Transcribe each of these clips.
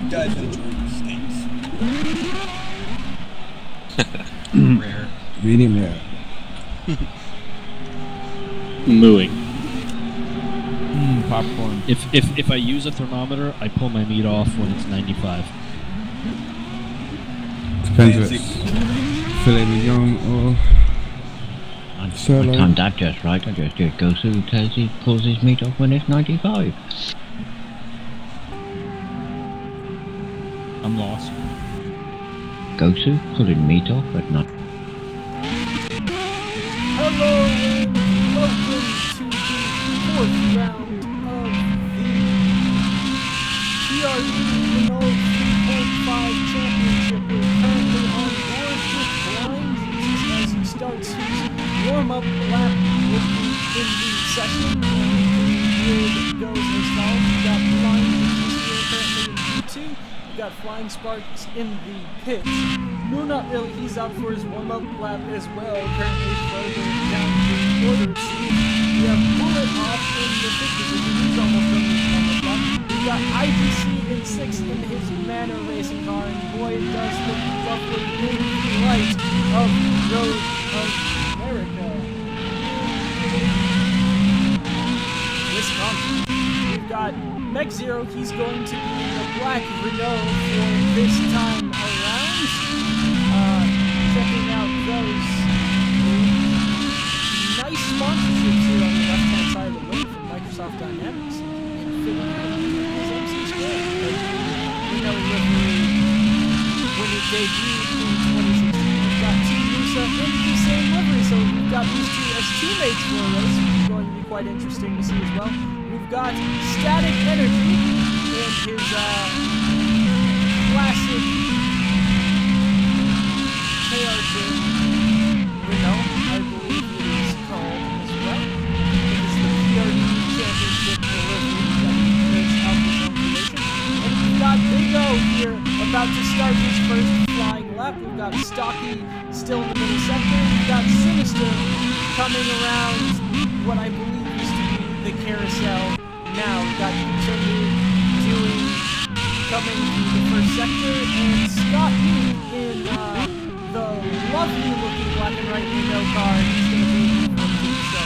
guys enjoy steaks? Rare. Medium rare. Mooing. Popcorn. If I use a thermometer, I pull my meat off when it's 95. Depends if it's filet mignon or sirloin. I timed that just right. I just did Gosu pulls his meat off when it's 95. I'm lost. Gosu pulling meat off at night. Hello and welcome to the fourth round of the PRD Renault 3.5 championship. We're currently on board with Blind Jesus as he starts his warm-up lap in the session. And the grid goes as follows. We've got Blind Jesus here currently in P2. We've got Flying Sparks in the pits. No, not really. He's out for his warm-up lap as well. Currently further down the order. We have Bullet off in the fifth position. He's almost done his warm-up lap. We've got IGC in sixth in his Manor racing car, and boy, it does look lovely in the light of Road of America. Wisconsin. We've got Meg Zero. He's going to be in the black Renault for this time around. Checking out those nice sponsorships here on the left-hand side of the road from Microsoft Dynamics and fitting in his MC Square. We know when it debuted in 2016, we've got Team Musa in the same livery, so we've got these two as teammates for a race, which is going to be quite interesting to see as well. We've got Static Energy and his classic PRD Renault, I believe it is called as well. It is the PRD Championship delivery that is out of his own creation. And we've got Big O here about to start his first flying lap. We've got Stocky still in the middle sector. We've got Sinister coming around what I believe is to be the carousel now. We've got Continue coming through the first sector, and Scott Lee in the lovely looking black and white Renault car. He's going to be in for a so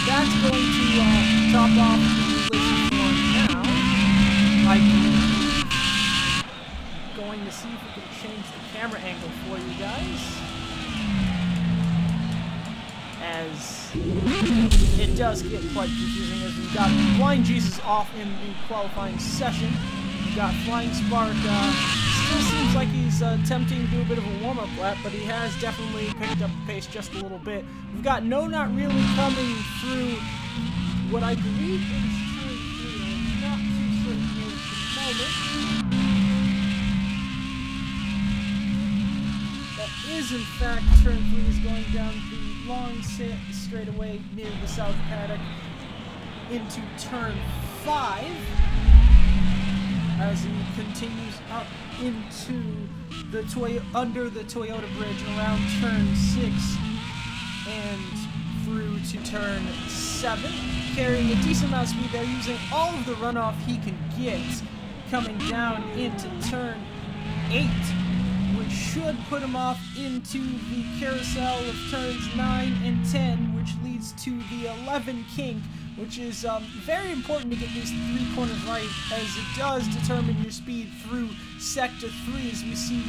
that's going to top off the release for now. I'm going to see if we can change the camera angle for you guys, as it does get quite confusing as we've got Blind Jesus off in the qualifying session. We've got Flying Spark, still seems like he's attempting to do a bit of a warm-up lap, but he has definitely picked up the pace just a little bit. We've got No Not Really coming through what I believe is turn 3. I'm not too certain here at the moment. That is, in fact, turn 3 is going down the long straightaway near the south paddock into turn 5. As he continues up into the under the Toyota Bridge and around turn 6 and through to turn 7, carrying a decent amount of speed there, using all of the runoff he can get, coming down into turn 8, which should put him off into the carousel of turns 9 and 10, which leads to the 11 kink, which is very important to get these 3 corners right, as it does determine your speed through Sector 3, as we see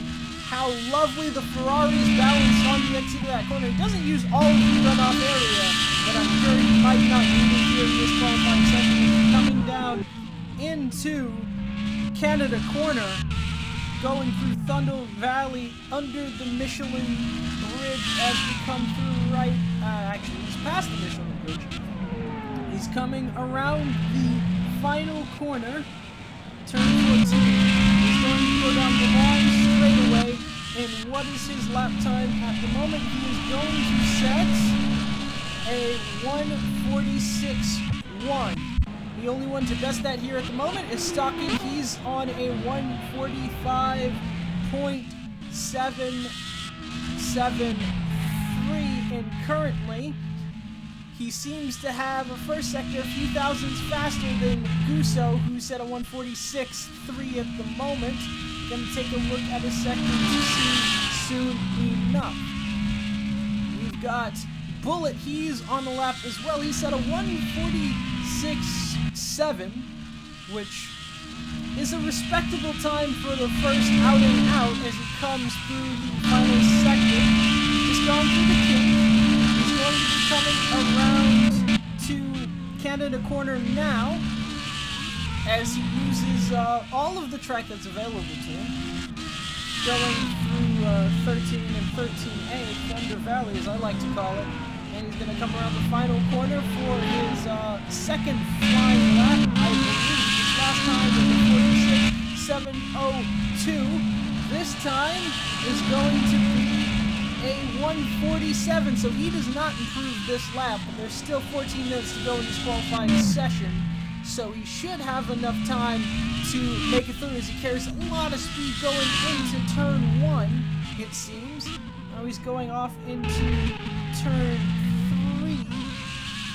how lovely the Ferrari's balanced on the exit of that corner. It doesn't use all of the runoff area, but I'm sure he might not need it here in this qualifying session. Coming down into Canada Corner, going through Thunder Valley under the Michelin Bridge as we come through right, actually he's past the Michelin Bridge. He's coming around the final corner, turn 14. He's going to go down the long straightaway, and what is his lap time at the moment? He is going to set a 1:46.1. The only one to best that here at the moment is Stocky. He's on a 1:45.773, and currently He seems to have a first sector a few thousandths faster than Guso, who's at a 146.3 at the moment. Gonna take a look at his sector to see soon enough. We've got Bullet, he's on the lap as well. He's at a 146.7, which is a respectable time for the first outing out as he comes through the final sector. Just going through the kink. He's going to be coming around to Canada Corner now as he uses all of the track that's available to him. Going through 13 and 13A, Thunder Valley as I like to call it. And he's going to come around the final corner for his second flying lap, I believe. Last time was a 46.702. This time is going to be a 147, so he does not improve this lap, but there's still 14 minutes to go in this qualifying session, so he should have enough time to make it through as he carries a lot of speed going into turn 1, it seems. Now he's going off into turn 3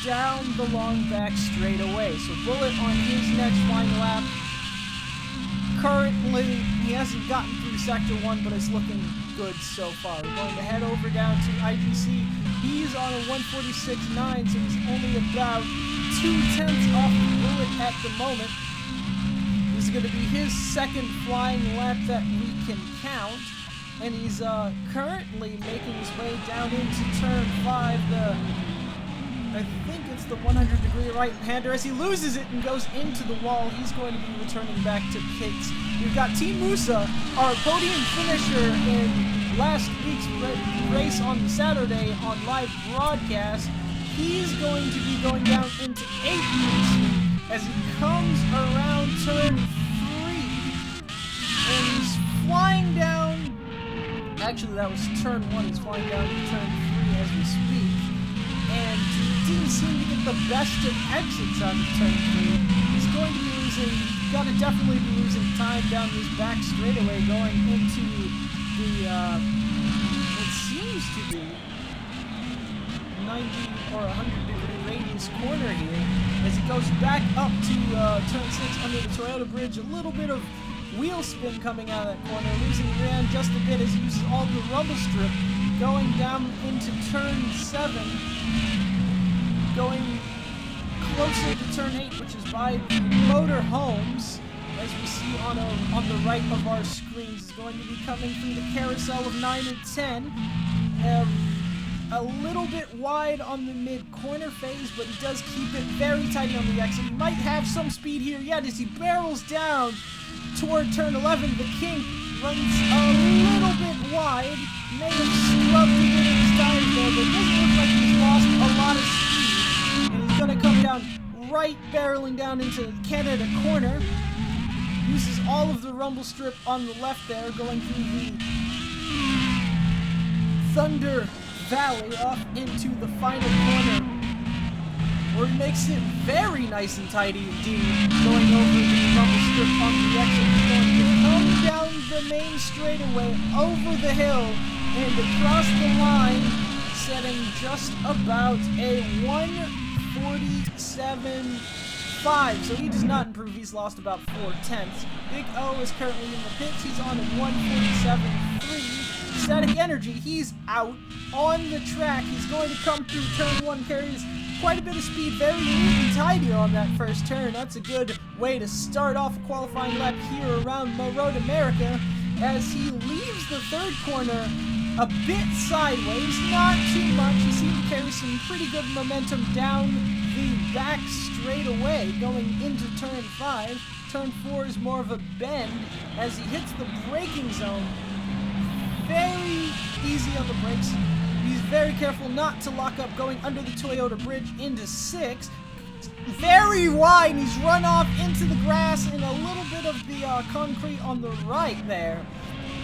down the long back straightaway. So Bullet on his next flying lap. Currently, he hasn't gotten through Sector 1, but it's looking good so far. We're going to head over down to IGC. He's on a 146.9, so he's only about 0.2 off the Bullet at the moment. This is going to be his second flying lap that we can count. And he's currently making his way down into turn 5, I think it's the 100-degree right-hander. As he loses it and goes into the wall, he's going to be returning back to pits. We've got Team Musa, our podium finisher in last week's race on Saturday on live broadcast. He's going to be going down into 8th as he comes around turn 3. And he's flying down. Actually, that was turn 1. He's flying down to turn 3 as we speak. And he didn't seem to get the best of exits out of turn 3. He's going to be losing, gotta definitely be losing time down this back straightaway going into the, it seems to be 90 or 100-degree radius corner here. As he goes back up to turn 6 under the Toyota bridge. A little bit of wheel spin coming out of that corner, losing Ran just a bit as he uses all the rumble strip. Going down into turn 7, going closer to turn 8, which is by the motor homes, as we see on the right of our screens. Is going to be coming through the carousel of 9 and 10. A little bit wide on the mid-corner phase, but he does keep it very tight on the exit. He might have some speed here yet as he barrels down toward turn 11. The kink runs a little bit wide. May have scrubbed a bit of his tires there, but it doesn't look like he's lost a lot of speed. And he's going to come down right, barreling down into Canada Corner. Uses all of the rumble strip on the left there, going through the Thunder Valley off into the final corner, where he makes it very nice and tidy indeed, going over the rumble strip on the exit. He's going to come down the main straightaway, over the hill, and across the line, setting just about a 147.5. So he does not improve. He's lost about 4/10. Big O is currently in the pits. He's on a 147.3. Static Energy, he's out on the track. He's going to come through turn 1, carries quite a bit of speed, very neat and tidy on that first turn. That's a good way to start off a qualifying lap here around Road America as he leaves the third corner a bit sideways, not too much. He seemed to carry some pretty good momentum down the back straightaway going into turn 5. Turn 4 is more of a bend as he hits the braking zone. Very easy on the brakes. He's very careful not to lock up going under the Toyota bridge into 6. Very wide, and he's run off into the grass and a little bit of the concrete on the right there.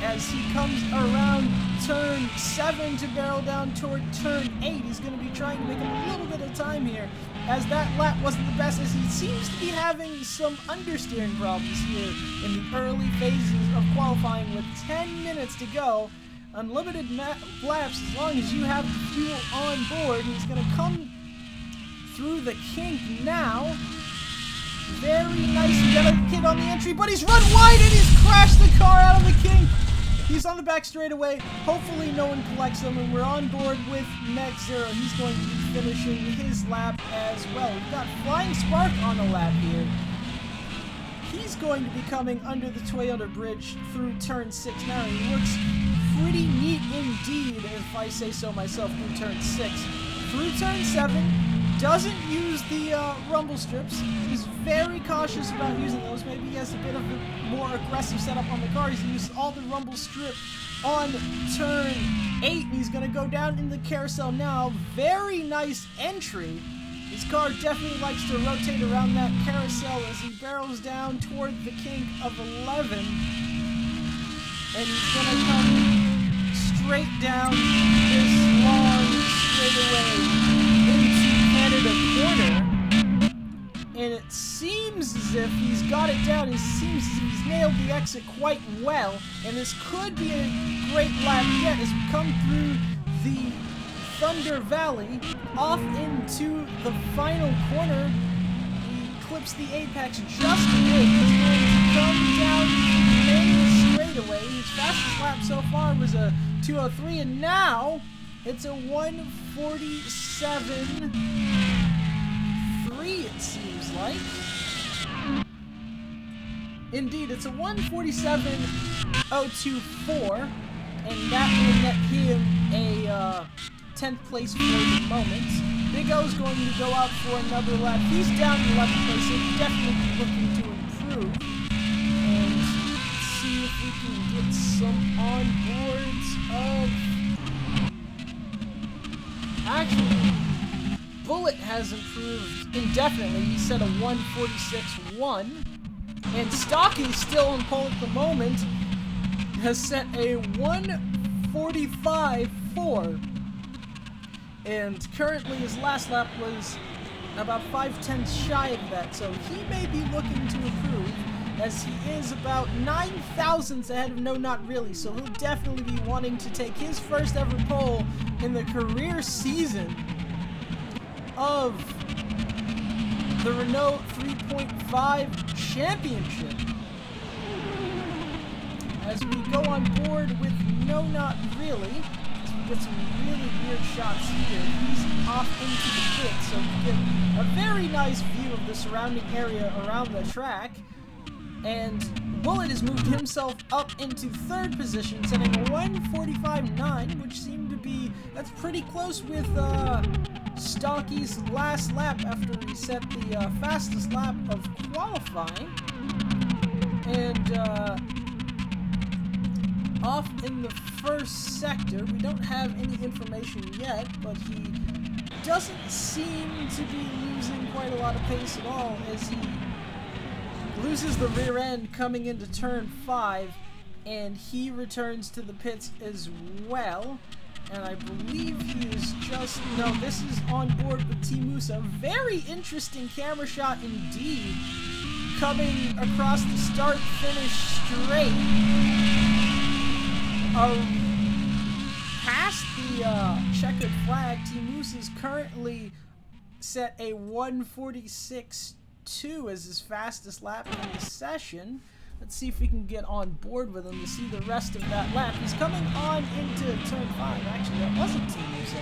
As he comes around turn 7 to barrel down toward turn 8. He's going to be trying to make a little bit of time here, as that lap wasn't the best, as he seems to be having some understeering problems here in the early phases of qualifying with 10 minutes to go. Unlimited laps as long as you have the fuel on board. He's going to come through the kink now. Very nice. We got a kid on the entry, but he's run wide and he's crashed the car out of the kink. He's on the back straightaway. Hopefully no one collects him, and we're on board with Net Zero. He's going to be finishing his lap as well. We've got Flying Spark on the lap here. He's going to be coming under the Toyota bridge through turn 6 now. He looks pretty neat indeed, if I say so myself, through turn 6. Through turn 7, doesn't use the rumble strips. He's very cautious about using those. Maybe he has a bit of a more aggressive setup on the car. He's used all the rumble strip on turn 8, and he's going to go down in the carousel now. Very nice entry. His car definitely likes to rotate around that carousel as he barrels down toward the kink of 11. And he's going to come straight down this long straightaway into Canada corner. And it seems as if he's got it down. It seems as if he's nailed the exit quite well. And this could be a great lap yet as we come through the Thunder Valley off into the final corner. He clips the apex just a bit. He's going to come down the main straightaway. His fastest lap so far was a 2:03, and now it's a 1:47.3, it seems like. Indeed, it's a 1:47.024, and that will net him a 10th place for the moment. Big O's going to go out for another lap. He's down to 11th place, so he's definitely looking to improve. And see if we can get some onboards of... Actually, Bullet has improved indefinitely. He set a 1:46.1. And Stocky's still on pole at the moment. Has set a 1:45.4. And currently his last lap was about 5/10 shy of that, so he may be looking to improve, as he is about 9 thousandths ahead of No Not Really, so he'll definitely be wanting to take his first ever pole in the career season of the Renault 3.5 Championship. As we go on board with No Not Really, get some really weird shots here. He's off into the pit, so we get a very nice view of the surrounding area around the track. And Bullet has moved himself up into 3rd position, setting a 1:45.9, which seemed to be, that's pretty close with Stocky's last lap after he set the fastest lap of qualifying. And off in the 1st sector, we don't have any information yet, but he doesn't seem to be losing quite a lot of pace at all as he loses the rear end coming into turn 5, and he returns to the pits as well. And I believe he is just, no, this is on board with T-Musa. Very interesting camera shot indeed, coming across the start-finish straight. Past the checkered flag, T-Moose is currently set a 1:46.2 as his fastest lap in the session. Let's see if we can get on board with him to see the rest of that lap. He's coming on into turn 5. Actually, that wasn't T-Moose.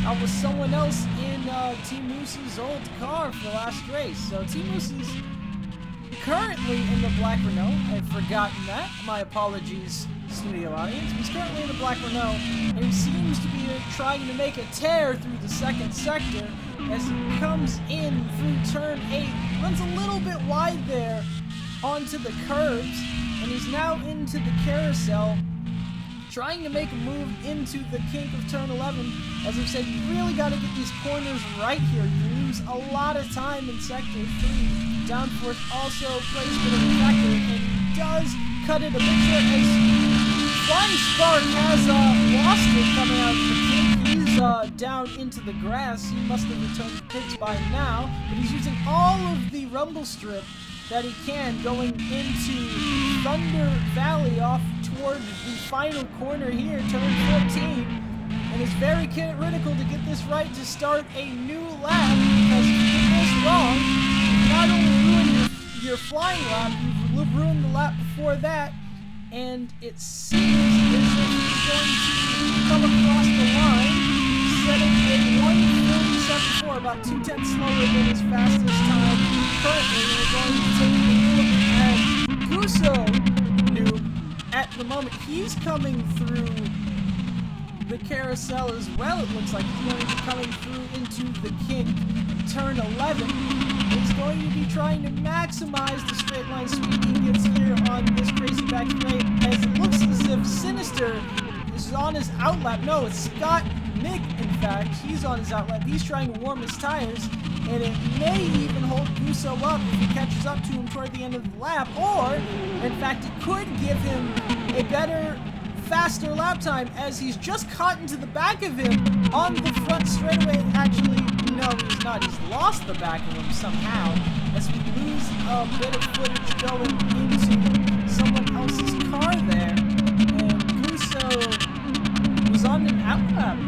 That was someone else in T-Moose's old car for the last race. So T-Moose is currently in the black Renault. I've forgotten that. My apologies, studio audience. He's currently in the black Renault, and he seems to be trying to make a tear through the 2nd sector as he comes in through turn 8. Runs a little bit wide there onto the curbs, and he's now into the carousel, trying to make a move into the kink of turn 11. As I've said, you really got to get these corners right here. You lose a lot of time in sector 3. Downforce also plays a bit of a factor and does cut it a bit short as Flying Spark has lost it coming out of the kink. He's down into the grass. He must have returned to pits by now, but he's using all of the rumble strip that he can going into Thunder Valley off toward the final corner here, turn 14. And it's very critical to get this right to start a new lap, because wrong. You've not only ruined your flying lap, you've ruined the lap before that, and it seems as if he's going to come across the line, setting a 1:47.4, about 2/10 slower than his fastest time currently. We're going to take a look at Guso Noob. At the moment, he's coming through the carousel as well. It looks like he's going to be coming through into the kink. Turn 11. He's going to be trying to maximize the straight line speed he gets here on this crazy back straight, as it looks as if Sinister is on his outlap. No, it's Scott Mick, in fact. He's on his outlap. He's trying to warm his tires, and it may even hold Guso up if he catches up to him toward the end of the lap, or, in fact, it could give him a better, faster lap time, as he's just caught into the back of him on the front straightaway. Actually, no, he's not. He's lost the back of him somehow, as we lose a bit of footage going into someone else's car there. And Guso was on an outlap,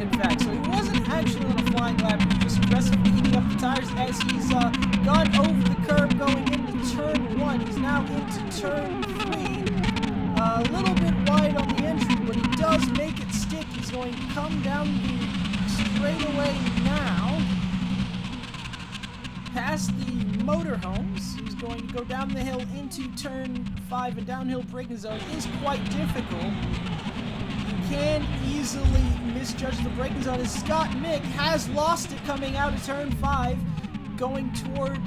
in fact, so he wasn't actually on a flying lap. He was just aggressively heating up the tires as he's gone over the curb going into turn 1. He's now into turn 3. A little bit wide on the entry, but he does make it stick. He's going to come down the straightaway now, past the motorhomes. He's going to go down the hill into turn 5. A downhill braking zone is quite difficult. You can easily misjudge the braking zone, as Scott Mick has lost it coming out of turn 5, going toward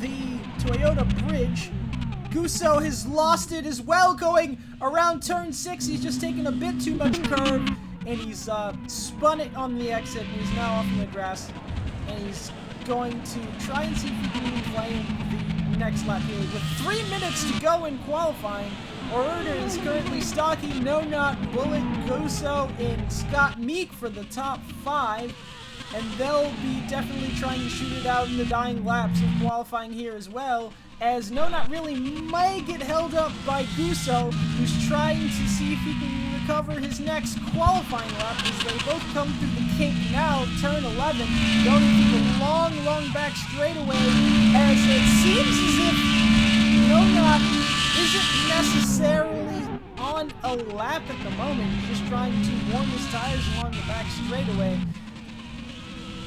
the Toyota bridge. Guso has lost it as well going around turn 6. He's just taken a bit too much curve, and he's spun it on the exit, and he's now off in the grass. And he's going to try and see if he can play the next lap here. With 3 minutes to go in qualifying, order is currently Stocky, No Not, Bullet, Guso, and Scott Meek for the top 5. And they'll be definitely trying to shoot it out in the dying laps of qualifying here as well, as No Not Really may get held up by Guso, who's trying to see if he can recover his next qualifying lap, as they both come through the kink now, turn 11, going through the long back straightaway, as it seems as if No Not isn't necessarily on a lap at the moment. He's just trying to warm his tires along the back straightaway.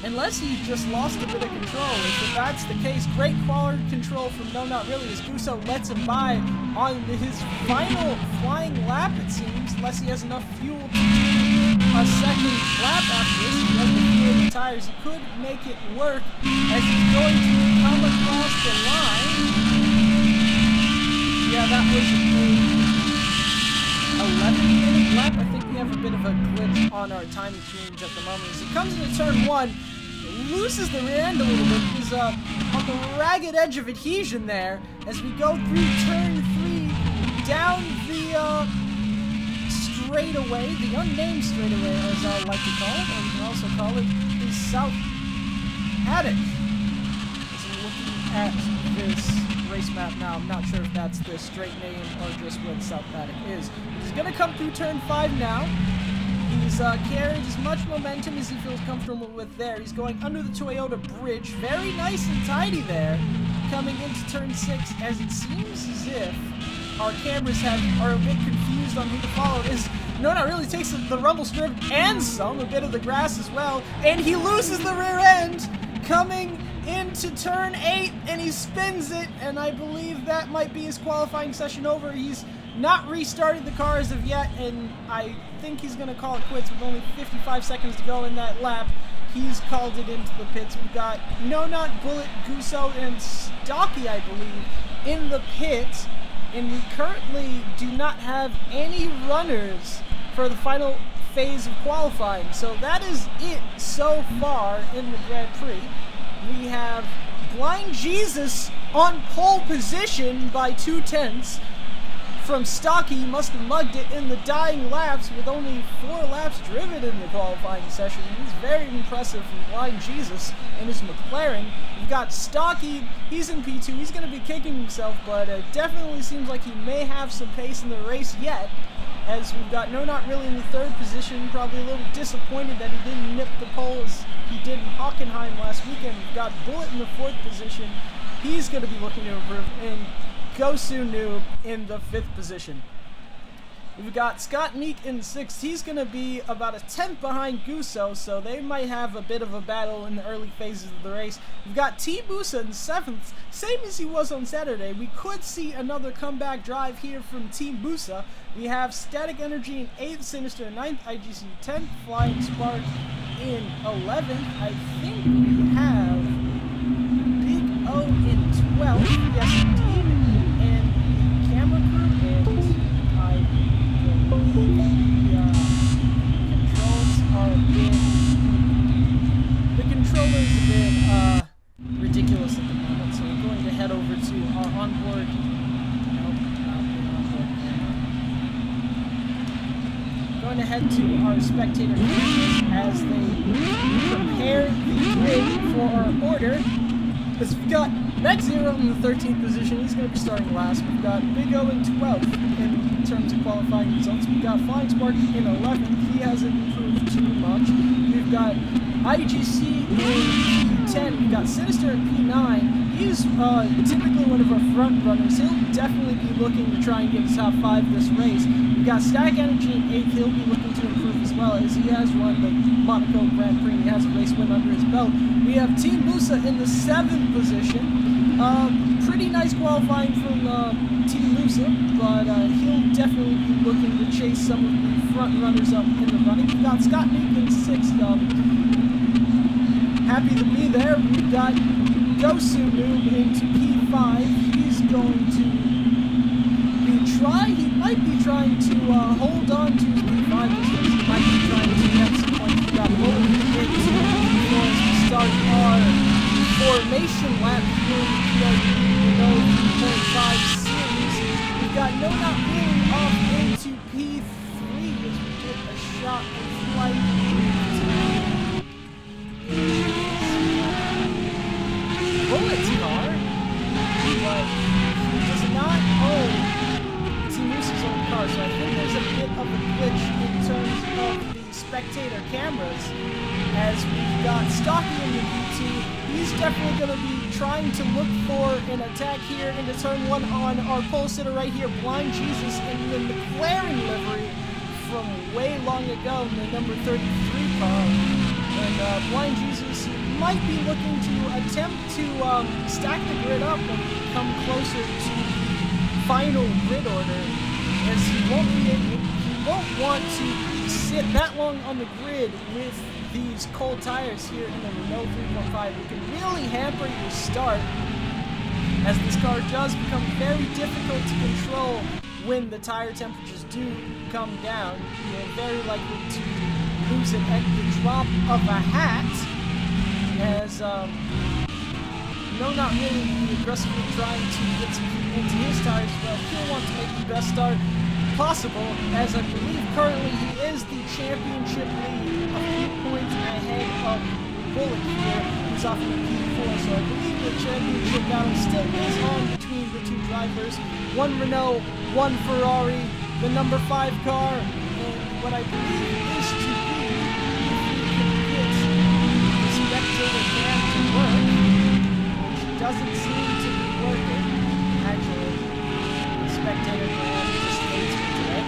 Unless he just lost a bit of control. If that's the case, great quality control from No Not Really, as Guso lets him by on his final flying lap, it seems, unless he has enough fuel to do a second lap after this. He doesn't fuel the tires. He could make it work, as he's going to come across the line. Yeah, that was a 11-minute lap. I think we have a bit of a glitch on our timing change at the moment. As he comes into turn 1, loses the rear end a little bit. He's on the ragged edge of adhesion there, as we go through turn 3, down the straightaway, the unnamed straightaway, as I like to call it, or we can also call it the South Paddock. As I'm looking at this race map now, I'm not sure if that's the straight name or just where the South Paddock is. He's going to come through turn 5 now. He's carried as much momentum as he feels comfortable with there. He's going under the Toyota bridge. Very nice and tidy there. Coming into turn 6, as it seems as if our cameras are a bit confused on who to follow. No Not Really takes the rumble strip and a bit of the grass as well. And he loses the rear end coming into turn 8, and he spins it, and I believe that might be his qualifying session over. He's not restarted the car as of yet, and I think he's going to call it quits with only 55 seconds to go in that lap. He's called it into the pits. We've got No Not, Bullet, Guso, and Stocky, I believe, in the pits, and we currently do not have any runners for the final phase of qualifying. So that is it so far in the Grand Prix. We have Blind Jesus on pole position by 2/10 from Stocky. He must have mugged it in the dying laps with only 4 laps driven in the qualifying session. He's very impressive from Blind Jesus and his McLaren. We've got Stocky. He's in P2. He's going to be kicking himself, but it definitely seems like he may have some pace in the race yet, as we've got No Not Really in the 3rd position, probably a little disappointed that he didn't nip the pole as he did in Hockenheim last weekend. We've got Bullet in the 4th position. He's going to be looking to improve, and Gosu Noob in the 5th position. We've got Scott Meek in 6th. He's going to be about a 10th behind Guso, so they might have a bit of a battle in the early phases of the race. We've got T. Busa in 7th, same as he was on Saturday. We could see another comeback drive here from Team Busa. We have Static Energy in 8th, Sinister in 9th, IGC 10th, Flying Spark in 11th. I think we have Big O in 12th, yes indeed, and Camera Crew, and the controllers have been ridiculous at the moment, so we're going to head over to our onboard. Going to head to our spectator as they prepare the grid for our order. As we've got Max Zero in the 13th position, he's going to be starting last. We've got Big O in 12th in terms of qualifying results. We've got Flying Spark in 11th. He hasn't improved too much. We've got IGC in P10. We've got Sinister in P9. He's typically one of our front runners. He'll definitely be looking to try and get top 5 this race. We've got Static Energy in 8th. He'll be looking to improve as well, as he has run the Monaco Grand Prix. He has a race win under his belt. We have Team Musa in the 7th position. Pretty nice qualifying from Team Musa, but he'll definitely be looking to chase some of the front runners up in the running. We've got Scott Meek in 6th. Happy to be there. We've got Gosu Noob into P5. He's going to he might be trying to hold on to his P5 position. He might be trying to get some points. We've got Bullet into P4 as we start our formation lap here in the PRD Renault 3.5 series. We've got No Not Really off into P3 as we get a shot of flight. Bullet's car, but he does not own Team Moose's own car, so I think there's a bit of a glitch in terms of the spectator cameras, as we've got Stocky in the V2. He's definitely going to be trying to look for an attack here into turn 1 on our pole sitter right here, Blind Jesus, in the McLaren livery from way long ago, in the number 33 car. And Blind Jesus might be looking to attempt to stack the grid up and come closer to the final grid order, as he won't want to sit that long on the grid with these cold tires here in the Renault 3.5. It can really hamper your start, as this car does become very difficult to control when the tire temperatures do come down. You're very likely to lose it at the drop of a hat, as No Not Really be aggressively trying to get some heat into his tires. Well, he'll want to make the best start possible, as I believe currently he is the championship lead, a few points ahead of Bullet here, who's off in the P4. So I believe the championship battle still is on between the two drivers. One Renault, one Ferrari, the number 5 car, and what I believe is to be, if we can get the spectator cam to work, which doesn't seem to be working. Actually, the spectator cam just hates me today.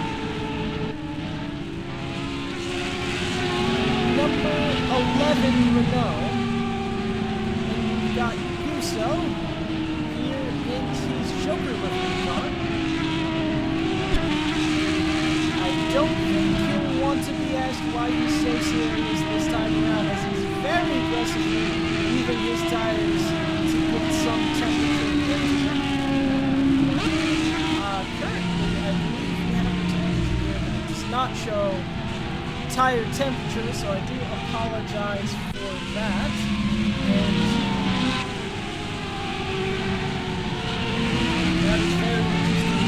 Number 11 Renault, and we've got Guso. Here is his Joker looking car. I don't think he'll want to be asked why he's so serious this time around, as he's very aggressively leaving his tires to get some temperature into them. Currently, I believe we have a temperature here, but it does not show tire temperature, so I do apologize for that. And that is very interesting.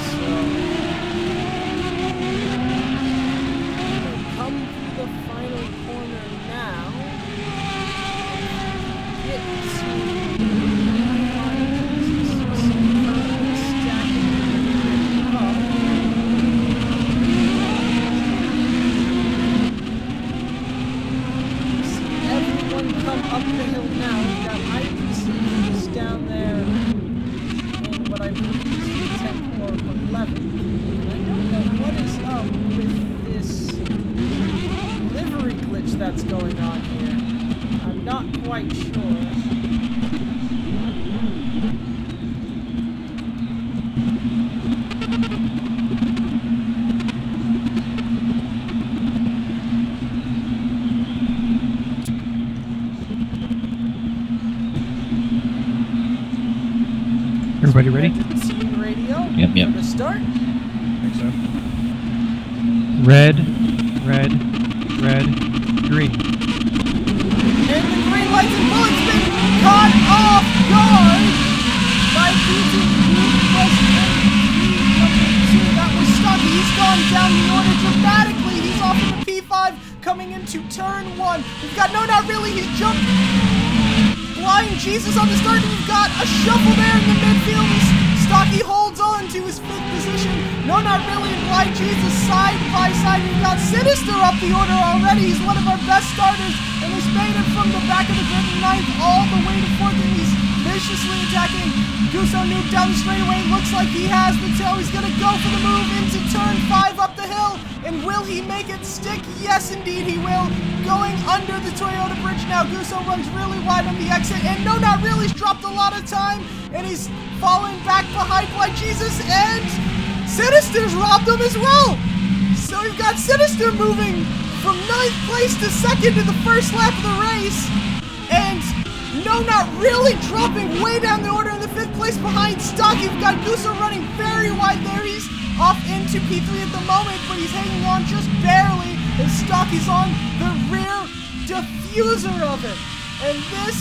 So, we'll come through the final corner now. Get to quite sure. Everybody ready? Team radio. Yep. For the start. Think so. Red, red, red, green. And the green lights and bullets been caught off guard by PT That was Stucky. He's gone down the order dramatically. He's off into P5 coming into turn 1. We've got no, not really. He's jumped. Blind Jesus on the start. We've got a shuffle there in the midfield. Stocky holds on to his 5th position. No, not really. And Blind Jesus side by side. We've got Sinister up the order already. He's one of our best starters. And he's made it from the back of the grid 9th all the way to 4th. And he's viciously attacking. Guso Noob down the straightaway. Looks like he has the tail. He's going to go for the move into turn 5 up the hill. And will he make it stick? Yes, indeed he will. Going under the Toyota bridge now. Guso runs really wide on the exit. And no, not really. He's dropped a lot of time. And he's falling back behind Blind Jesus. And Sinister's robbed him as well. So we've got Sinister moving from 9th place to 2nd in the first lap of the race. And no, not really, dropping way down the order in the 5th place behind Stocky. We've got Guso running very wide there. He's off into P3 at the moment, but he's hanging on just barely. And Stocky's on the rear diffuser of it. And this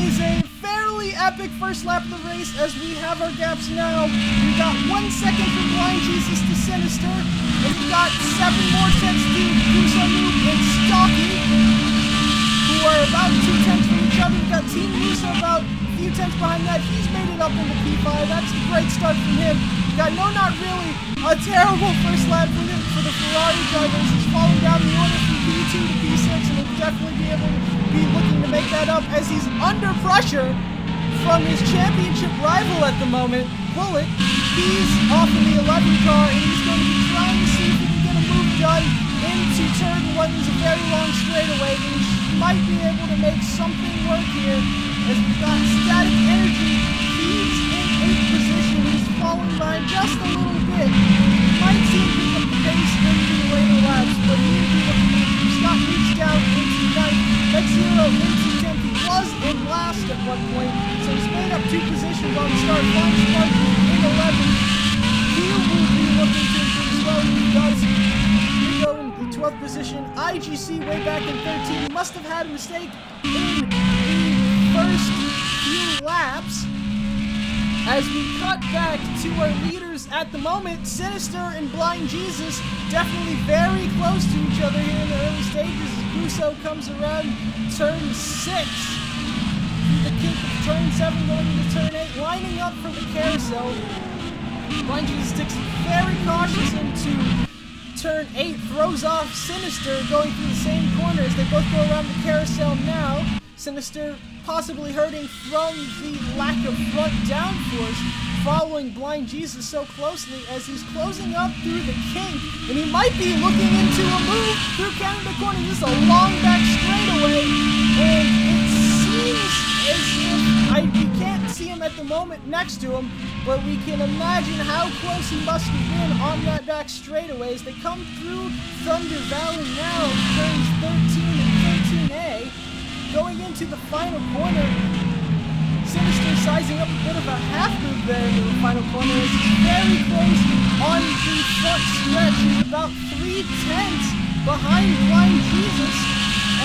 is a fairly epic first lap of the race as we have our gaps now. We've got 1 second from Blind Jesus to Sinister. And we've got 7 more tenths to Guso Noob and Stocky, who are about 2 tenths from each other. We've got Team Musa about a few tenths behind that. He's made it up into P5. That's a great start from him. We've got no, not really, a terrible first lap for the Ferrari drivers. He's falling down the order from P2 to P6, and will definitely be able to be looking to make that up as he's under pressure from his championship rival at the moment, Bullet. He's off in the 11 car, and he's going to be trying to see if he can get a move done into turn 1. There's a very long straightaway, and he might be able to make something work here as we've got Static Energy. He's in 8th position. He's falling by just a little bit. Might seem to pick up the pace in the later laps, but he will be looking to improve. Scott reached down into 9th. X0 into 10th. He was in last at one point, so he's made up 2 positions on the start. Flying Spark in 11th. He will be looking to improve as well. He does. Hugo in the 12th position. IGC way back in 13th. He must have had a mistake in the first few laps. As we cut back to our leaders at the moment, Sinister and Blind Jesus definitely very close to each other here in the early stages as Guso comes around turn 6. The kink of turn 7 going into turn 8, lining up for the carousel. Blind Jesus sticks very cautious into turn 8, throws off Sinister going through the same corner as they both go around the carousel now. Sinister possibly hurting from the lack of front downforce, following Blind Jesus so closely as he's closing up through the kink, and he might be looking into a move through Canada Corner. This is a long back straightaway, and it seems as if we can't see him at the moment next to him, but we can imagine how close he must have been on that back straightaway as they come through Thunder Valley now, turns 13 and 13A. Going into the final corner, Sinister sizing up a bit of a half move there into the final corner as he's very close on the front stretch. He's about 3 tenths behind Blind Jesus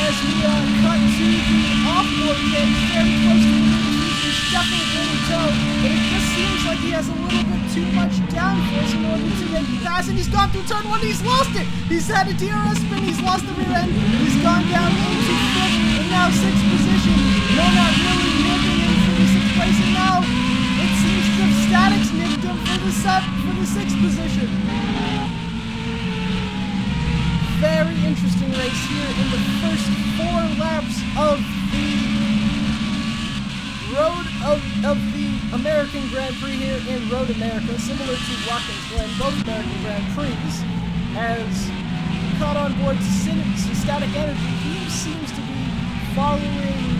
as we cut to the off-board game, very close to the lead. He's definitely in tow, but it just seems like he has a little bit too much downforce in order to make the pass, and he's gone through turn 1, he's lost it! He's had a DRS spin, he's lost the rear end, he's gone down into 5th, and now 6th position. No, not really nipping him for the 6th place, and now it seems to have Statics nipped him for the 6th position. Very interesting race here in the first 4 laps of the road of the American Grand Prix here in Road America, similar to Watkins Glen, both American Grand Prix, as caught on board to Static Energy. He seems to be following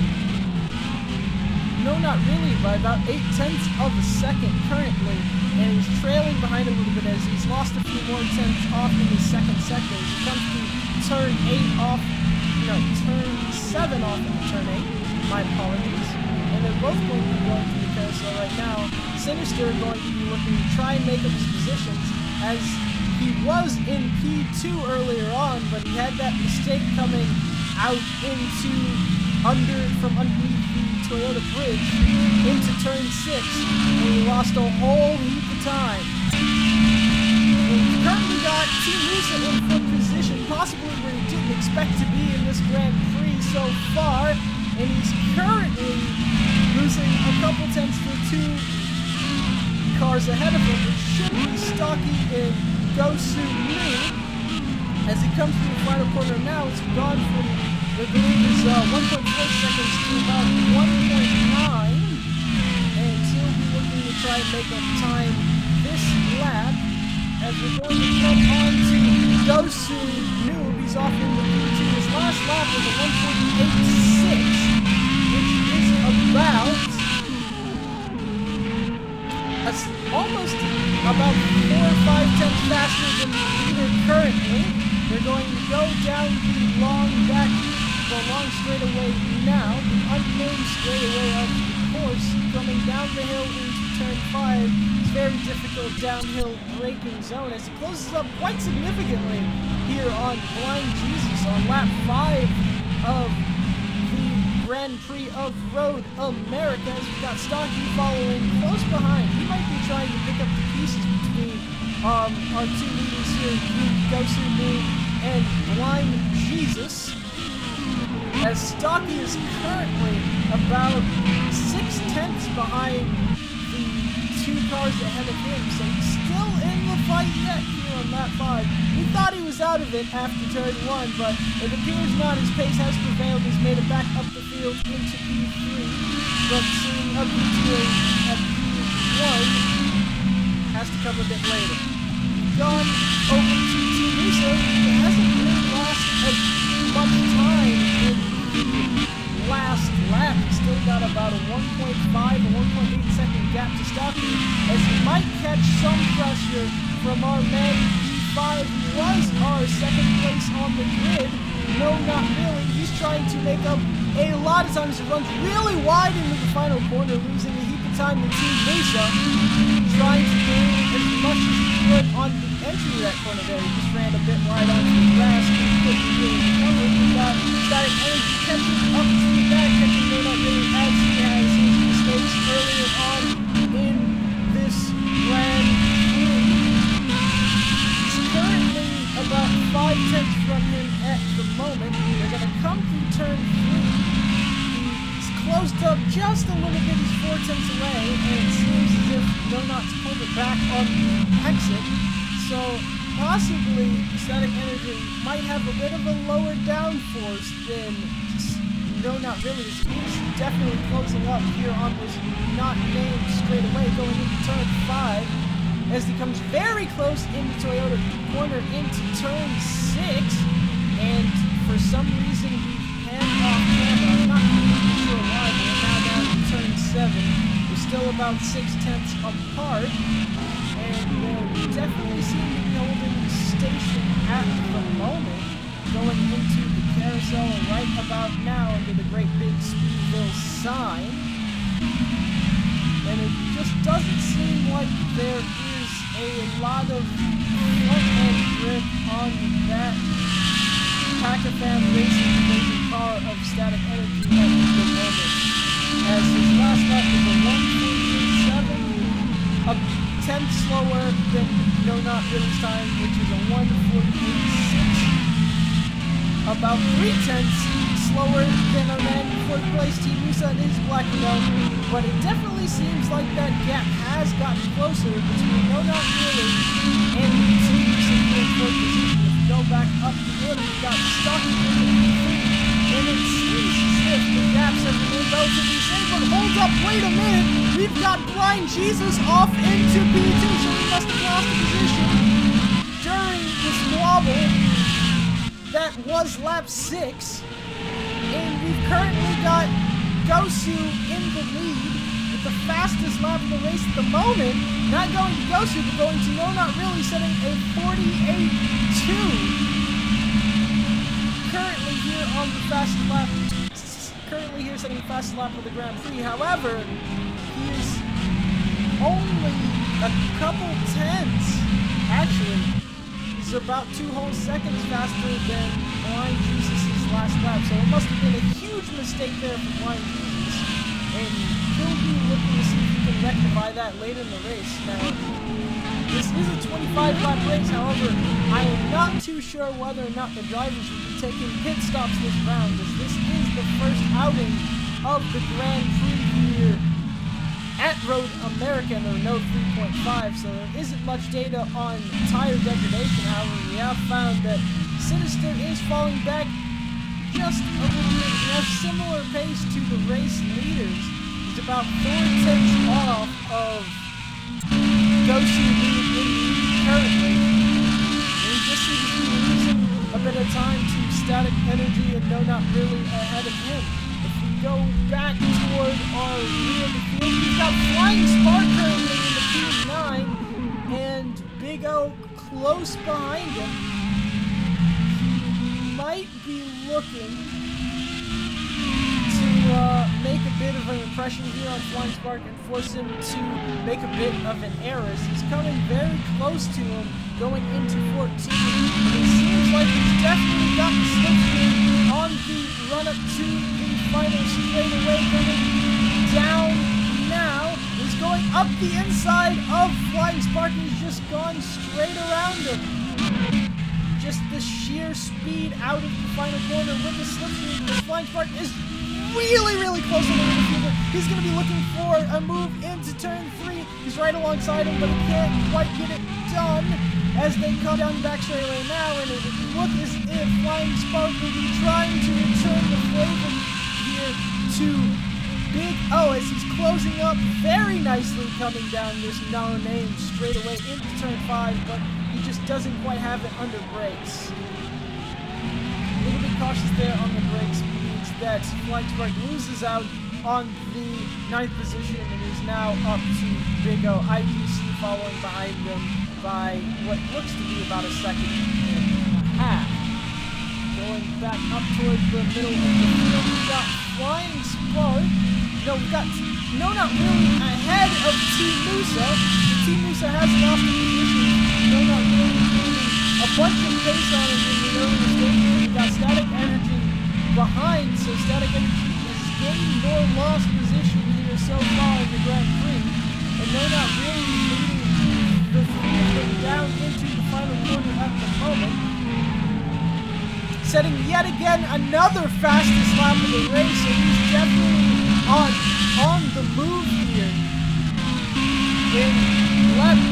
Not Really by about 8/10 of a second currently, and he's trailing behind a little bit as he's lost a few more tenths off in his second sector. As he comes to turn 7 off into turn 8. My apologies. And they're both going to be going through the carousel right now. Sinister going to be looking to try and make up his positions, as he was in P2 earlier on, but he had that mistake coming out from underneath the Toyota bridge into turn 6, and he lost a whole heap of time. We've currently got Team Musa in fourth position, possibly where he didn't expect to be in this Grand Prix so far, and he's currently losing a couple tenths to 2 cars ahead of him, which should be Stocky and Gosu New. As he comes to the final corner now, it's gone from, I believe, is 1.4 seconds to about 1.9, and he'll be looking to try and make up time this lap, as we're going to come on to Gosu New. He's off in the P2. His last lap was a 1.86, which is almost about 4 or 5 tenths faster than the leader currently. They're going to go down the long straightaway now, the unnamed straightaway of the course, coming down the hill into turn 5. It's very difficult downhill braking zone as it closes up quite significantly here on Blind Jesus on lap 5 of the Grand Prix of Road America, as we've got Stocky following close behind. He might be trying to pick up the pieces between our two leaders here, Gosu Me and Blind Jesus, as Stocky is currently about 6/10 behind the 2 cars ahead of him, so he's still in the fight yet here on lap 5. He thought he was out of it after turn 1, but it appears not. His pace has prevailed. He's made it back up the field into P3, but seeing up to a P1 has to come a bit later. Gone over to Team Musa, who hasn't really lost as much time in the last lap. He's still got about a 1.5 or 1.8 second gap to Stocky, as he might catch some pressure from our man P5, who was our second place on the grid. No, not really. He's trying to make up a lot of time as he runs really wide into the final corner, losing a heap of time to Team Musa, trying to gain as much as he could on the entry of that corner there. He just ran a bit wide onto the grass, and he couldn't really recover. He got Static Energy catching up to the back, catching No Not Really, as he has his mistakes earlier on in this Grand Prix. He's currently about 5/10 from him at the moment. They're going to come through turn 3. He's closed up just a little bit. He's 4/10 away, and it seems as if No Not's pulled it back on the exit. So possibly Static Energy might have a bit of a lower downforce than No Not Really. He's definitely closing up here on this not named straightaway, going into turn 5, as he comes very close in the Toyota corner into turn 6, and for some reason we hand off camera. I'm not really sure why, but we're now down to turn 7. We're still about 6/10 apart, and we definitely seem to be holding station at the moment, going into the carousel right about now under the great big Speedville sign. And it just doesn't seem like there is a lot of front-end grip on that Pak'Cafan Racing Division car of Static Energy at the moment, as his last lap was a 1.37, a 10th slower than No Not Really's time, which is a 1.48.6, about 3/10 slower than our man in 4th place, Team Musa, and his Black Renault, but it definitely seems like that gap has gotten closer between No Not Really and Team Musa in 4th position. If we go back up the order, we've got Stocky in the P3, and it seems as if the gaps have remained relatively the same, but hold up, wait a minute, we've got Blind Jesus off into P2, so he must have lost the position during the squabble that was lap 6, and we've currently got Gosu in the lead with the fastest lap of the race at the moment. Not going to Gosu, but going to No Not Really, setting a 48.2. Currently here on the fastest lap. Currently here setting the fastest lap of the Grand Prix. However, he is only a couple tenths. Actually, he's about 2 whole seconds faster than Blind Jesus' last lap. So it must have been a huge mistake there for Blind Jesus. And he'll be looking to see if he can rectify that later in the race. Now, this is a 25-lap race. However, I am not too sure whether or not the drivers will be taking pit stops this round, as this is the first outing of the Grand Prix here at Road America in the Renault 3.5, so there isn't much data on tire degradation. However, we have found that Sinister is falling back just a little bit at a similar pace to the race leaders. He's about 4 tenths off of Gosu currently. We just seem to be losing a bit of time to Static Energy and No Not Really ahead of him. If we go back toward our rear of the field, we've got Flying Spark currently in the P9 and Big O close behind him. He might be looking to make a bit of an impression here on Flying Spark and force him to make a bit of an error. He's coming very close to him going into 14. And it seems like he's definitely got the slipstream on the run-up to the final straightaway, coming down now. He's going up the inside of Flying Spark, and he's just gone straight around him. Just the sheer speed out of the final corner with the slipstream. The Flying Spark is really, really close to the midfielder. He's going to be looking for a move into turn 3. He's right alongside him, but he can't quite get it done as they come down the back straightaway now, and it would look as if Flying Spark will be trying to return the flavor here to Big O as he's closing up very nicely, coming down this no-name straightaway into turn 5, but he just doesn't quite have it under brakes. A little bit cautious there on the brakes means that Flying Spark loses out on the 9th position and is now up to Big O. IGC following behind him by what looks to be about a second and a half. Going back up towards the middle of the field, we've got Flying Spark. No, we've got No Not Really ahead of Team Musa. Team Musa has an off the position. No Not Really gaining a bunch of pace on him in the earlier stages. We've got Static Energy behind, so Static Energy has gained nor lost position here so far in the Grand Prix. And No Not Really leading the field down into the final corner at the moment. Setting yet again another fastest lap of the race, so he's definitely on the move here. In lap 8 of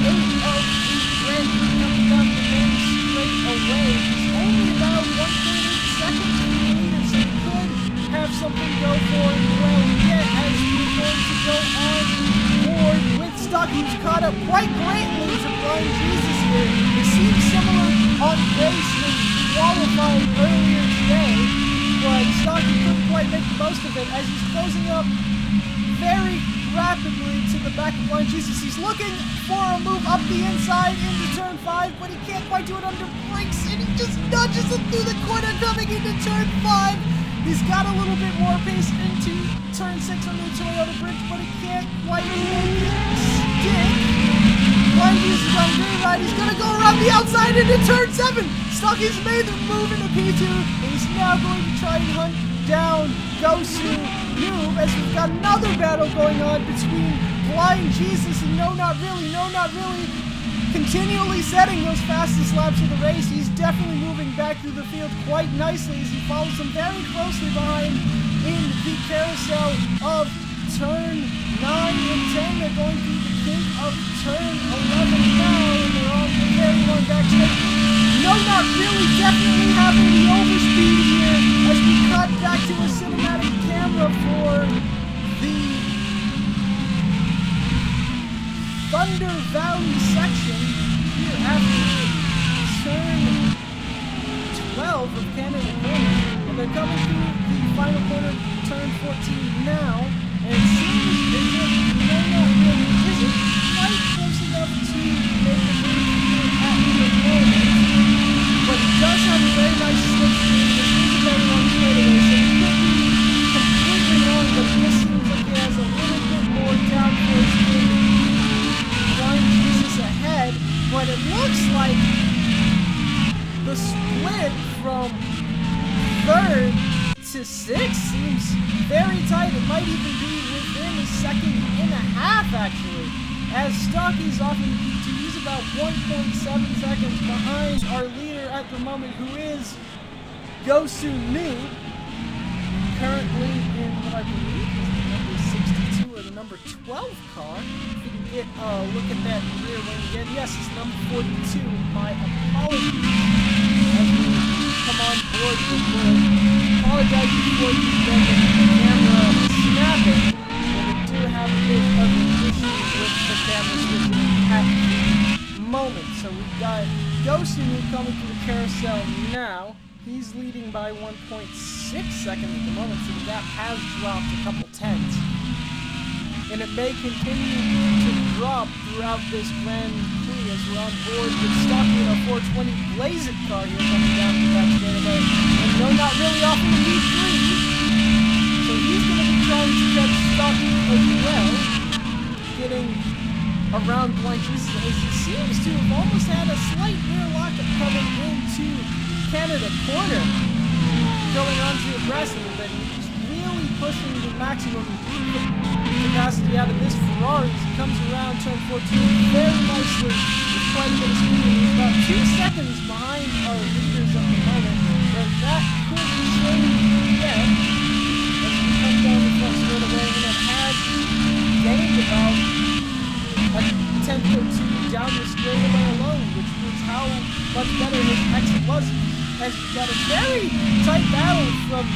the Grand Prix coming down the main straight away. He's only about 1.8 seconds from the leader, so he could have something go for him well yet as we're going to go on board with Stocky, who's caught up quite greatly to Blind Jesus here. It seems similar on race and qualifying earlier today, but Stocky couldn't quite make the most of it as he's closing up very rapidly to the back of Blind Jesus. He's looking for a move up the inside into turn 5, but he can't quite do it under brakes, and he just nudges it through the corner coming into turn 5. He's got a little bit more pace into turn 6 on the Toyota bridge, but he can't quite make it stick. Blind Jesus is on green right. He's going to go around the outside into turn 7. Stocky's made the move into P2, and he's now going to try and hunt down Gosu Noob as we've got another battle going on between Blind Jesus and No Not Really. No Not Really continually setting those fastest laps of the race. He's definitely moving back through the field quite nicely as he follows him very closely behind in the carousel of turn 9 and 10. They're going through the kink of turn 11 now, and they're on the very long back straight. No Not Really definitely having the overspeed here as we cut back to a cinematic camera for the Thunder Valley section here after turn 12 of Canada Corner. And they're coming through the final corner, turn 14 now, and it seems as if 6 seems very tight. It might even be within a second and a half, actually. As Stocky's off in the P2, he's about 1.7 seconds behind our leader at the moment, who is Gosu New, currently in what I believe is the number 62 or the number 12 car. If you can get a look at that rear wing again. Yes, it's number 42. My apologies as we come on board with Will. Apologize for the camera snapping, but we do have a bit of an issue with the camera switching at the moment. So we've got Gosu coming through the carousel now. He's leading by 1.6 seconds at the moment, so the gap has dropped a couple tenths. And it may continue to drop throughout this Grand Prix as we're on board with Stocky in our 420 Blaze It car here coming down the back straightaway. And no, not really off in the V3. So he's going to be trying to catch Stocky as well, getting around Blind Jesus, as he seems to have almost had a slight rear lockup coming into Canada corner, going on to abreast a little bit. He's really pushing the maximum capacity out of this Ferrari as he comes around turn 14 very nicely with quite a bit of speed. He's about 2 seconds behind our leaders at the moment, but that could change yet as we come down the front straightaway, and it has gained about a tenth or two down the straightaway alone, which was how much better his exit was. As we got a very tight battle from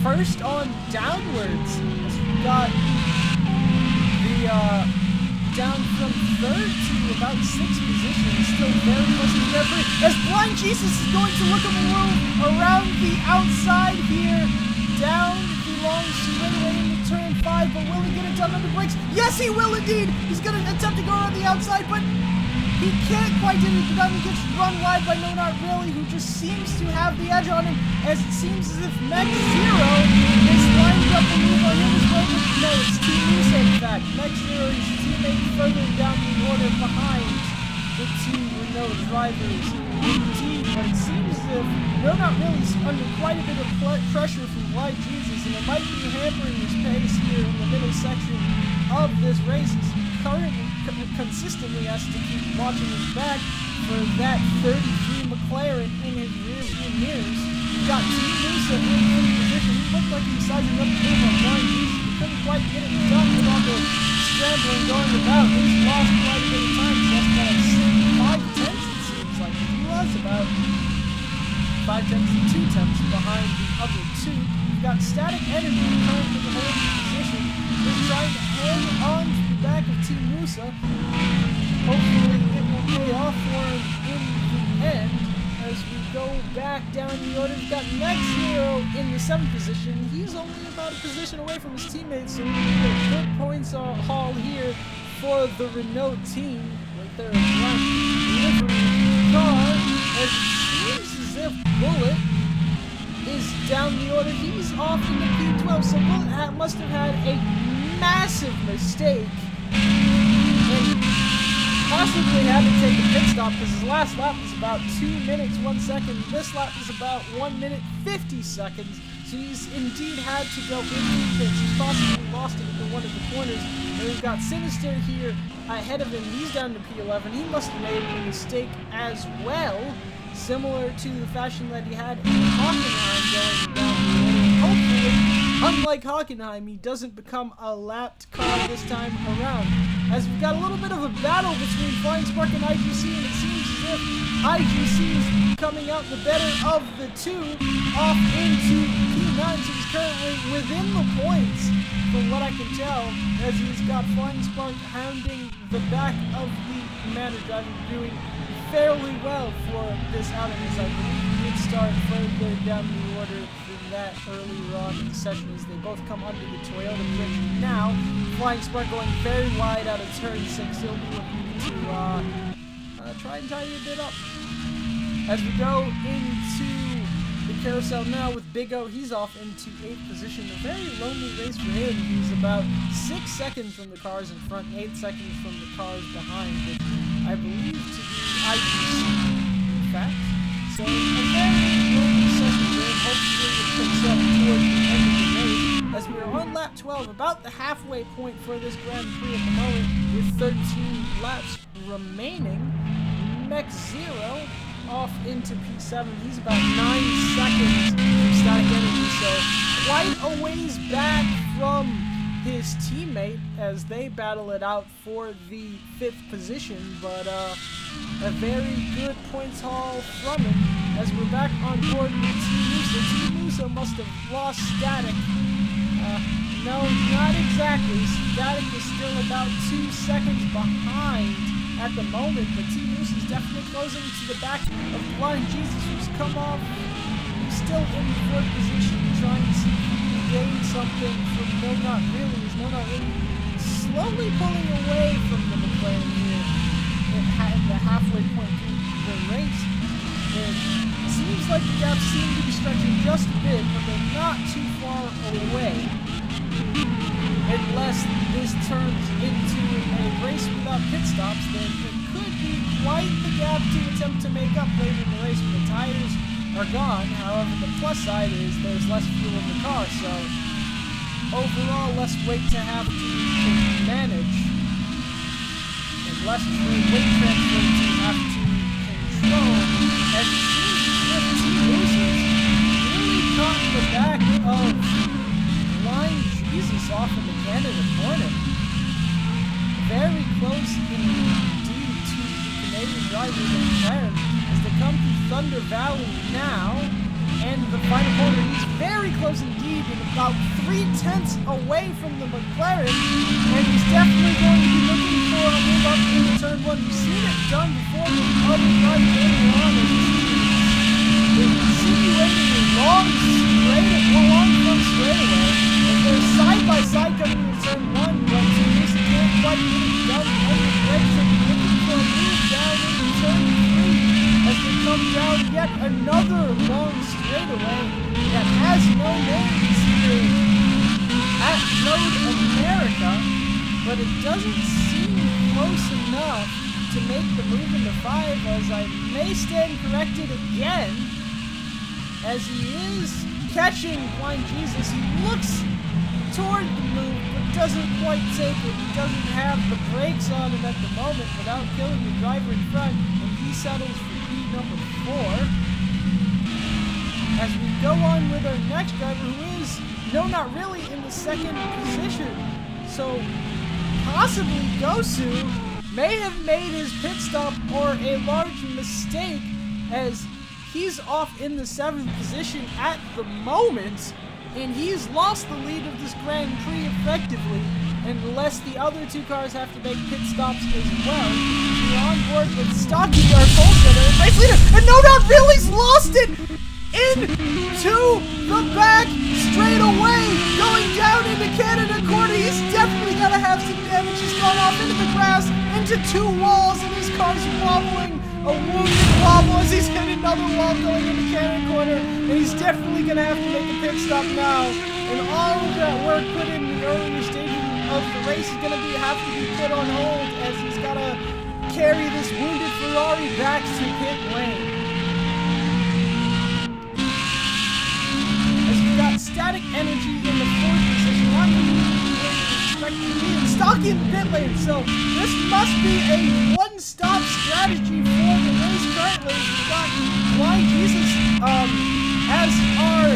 first on downwards, as we got the down from third to about 6th position, still very close to the free. As Blind Jesus is going to look a move around the outside here, down the long straightaway into turn 5, but will he get it done on the brakes? Yes, he will indeed! He's going to attempt to go around the outside, but he can't quite get it done. He gets run wide by No Not Really, who just seems to have the edge on him, as it seems as if Mech Zero is lined up a move on him as well. But no, it's Team Musa in fact. Mech Zero is teammate further down the order behind the two Renault drivers. Indeed, but it seems as if No Not Really's under quite a bit of pressure from Blind Jesus, and it might be hampering his pace here in the middle section of this race. Currently consistently has to keep watching his back for that 33 McLaren in his rear view mirrors. We've got Team Musa in third position. He looked like he was sizing up the move on Blind Jesus. He couldn't quite get it done with all the scrambling going about. He's lost quite a bit of time. He's lost about 5 tenths, it seems like. He was about 5 tenths and 2 tenths behind the other two. We've got Static Energy currently holding position. He's trying to hang on to the back of Team Musa. Hopefully it will pay off for him in the end. As we go back down the order, we've got Mech Zero in the 7th position. He's only about a position away from his teammates, so we need a good points haul here for the Renault team. Right there, a black livery car. As it seems as if Bullet is down the order. He's off in the P12, so Bullet must have had a massive mistake and possibly had to take a pit stop, because his last lap was about 2 minutes 1 second. This lap was about 1 minute 50 seconds. So he's indeed had to go into the pits. He's possibly lost it into one of the corners. And we've got Sinister here ahead of him. He's down to P11. He must have made a mistake as well, similar to the fashion that he had in Hockenheim going down the order. Hopefully, unlike Hockenheim, he doesn't become a lapped car this time around. As we've got a little bit of a battle between Flying Spark and IGC, and it seems as if IGC is coming out the better of the two, off into P9, so he's currently within the points, from what I can tell, as he's got Flying Spark hounding the back of the Commander driver, doing fairly well for this outing, as I believe he did start further down the order than that earlier on in the session, as they both come under the Toyota bridge now. Flying Spark going very wide out of turn 6. He'll be looking to try and tidy a bit up. As we go into the carousel now with Big O, he's off into 8th position. A very lonely race for him. He's about 6 seconds from the cars in front, 8 seconds from the cars behind, which I believe to be IGC, in fact. So a very lonely session for him. Hopefully it picks up towards the as we are on lap 12, about the halfway point for this Grand Prix at the moment, with 13 laps remaining. Mech Zero off into P7. He's about 9 seconds from static energy, so quite a ways back from his teammate as they battle it out for the 5th position, but a very good points haul from him as we're back on board with Team Musa. Team Musa must have lost static. No, not exactly. Static is still about 2 seconds behind at the moment, but Team Musa is definitely closing to the back of Blind Jesus, who's come off. He's still in 4th position, trying to see if he can gain something from No Not Really. Is No Not Really slowly pulling away from the McLaren here in the halfway point through the race. It seems like the gaps seem to be stretching just a bit, but they're not too far away. Unless this turns into a race without pit stops, then it could be quite the gap to attempt to make up later in the race when the tires are gone. However, the plus side is there's less fuel in the car, so overall less weight to have to manage, and less weight transfer to have to control. And Team Musa really caught in the back of Blind Jesus off in the Canada corner. Very close indeed to the Canadian driver of McLaren as they come through Thunder Valley now. And the final corner, he's very close indeed, and about 3/10 away from the McLaren. And he's definitely going to be looking for a move up into turn 1. We've seen it done before with other drivers earlier on. Insinuating a long front straightaway. They're side by side coming into turn 1, but Team can't quite get it done on the brakes, and looking for a move down into turn 3 as they come down yet another long straightaway that has no names here at Road America, but it doesn't seem close enough to make the move into 5, as I may stand corrected again, as he is catching Blind Jesus. He looks toward the move, but doesn't quite take it. He doesn't have the brakes on him at the moment without killing the driver in front, and he settles for P number 4. As we go on with our next driver, who is No Not Really in the 2nd position. So possibly Gosu may have made his pit stop or a large mistake, as he's off in the 7th position at the moment, and he's lost the lead of this Grand Prix effectively, unless the other 2 cars have to make pit stops as well. We're on board with Stocky, our pole setter, and race leader, and No Not Really's lost it into the back straight away, going down into Canada corner. He's definitely got to have some damage. He's gone off into the grass, into 2 walls, and his car's wobbling. A wounded wobble as he's hit another wall going into Cannon corner, and he's definitely going to have to make a pit stop now. And all of that work put in the earlier stages of the race is going to have to be put on hold, as he's got to carry this wounded Ferrari back to pit lane. As we've got Static Energy in the 4th position, not going to be expected to be in Stocky in the pit lane, so this must be a one-stop strategy for the race currently. We've got Blind Jesus as our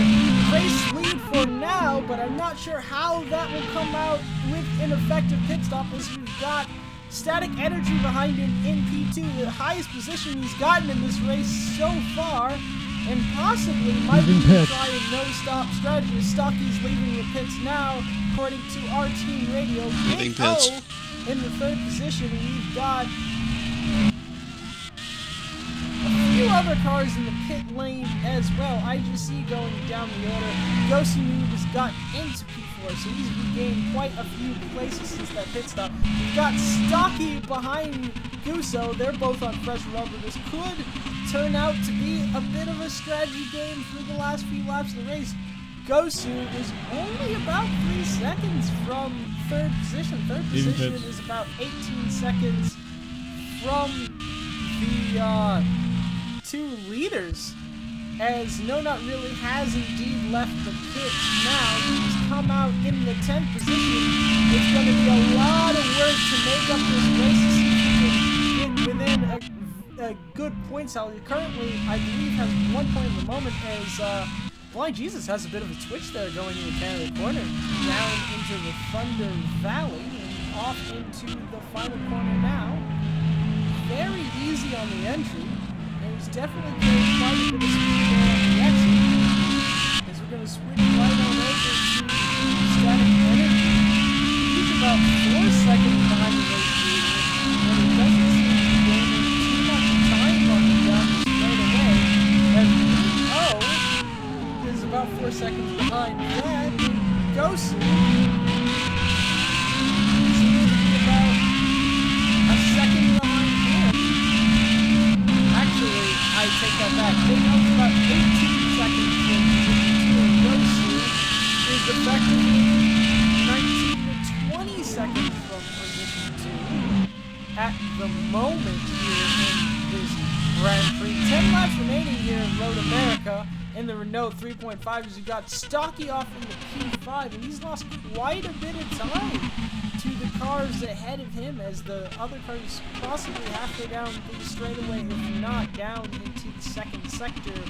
race lead for now, but I'm not sure how that will come out with an effective pit stop, as we've got Static Energy behind him in P2, the highest position he's gotten in this race so far, and possibly might be try a no-stop strategy. Stocky's leaving the pits now, according to our team radio. Big O in the 3rd position, and we've got a few other cars in the pit lane as well. IGC going down the order. Yosinoob has got into P4, so he's regained quite a few places since that pit stop. We've got Stocky behind Guso. They're both on fresh rubber. This could turn out to be a bit of a strategy game through the last few laps of the race. Gosu is only about 3 seconds from 3rd position. 3rd position is about 18 seconds from the 2 leaders. as No Not Really has indeed left the pit now. He's come out in the 10th position. It's going to be a lot of work to make up this race to see if he can get within a good point tally. Currently, I believe, has 1 point at the moment as Blind Jesus has a bit of a twitch there going into Canada Corner, down into the Thunder Valley, and off into the final corner now. Very easy on the entry. There's definitely quite a bit of speed there on the exit, as we're going to switch right on over to Static Energy. He's about 4 seconds behind the race leader, and it doesn't seem to be gaining too much time on him down the straight away, as Big O is about 4 seconds behind that, and Gosu seems to be about a second behind him. Actually, I take that back. Big O's about 18 seconds from position 2, and Gosu is effectively 19 to 20 seconds from position 2 at the moment here in this Grand Prix. 10 laps remaining here in Road America in the Renault 3.5 as we got Stocky off in the P5, and he's lost quite a bit of time to the cars ahead of him, as the other cars possibly halfway down the straightaway, if not down into the second sector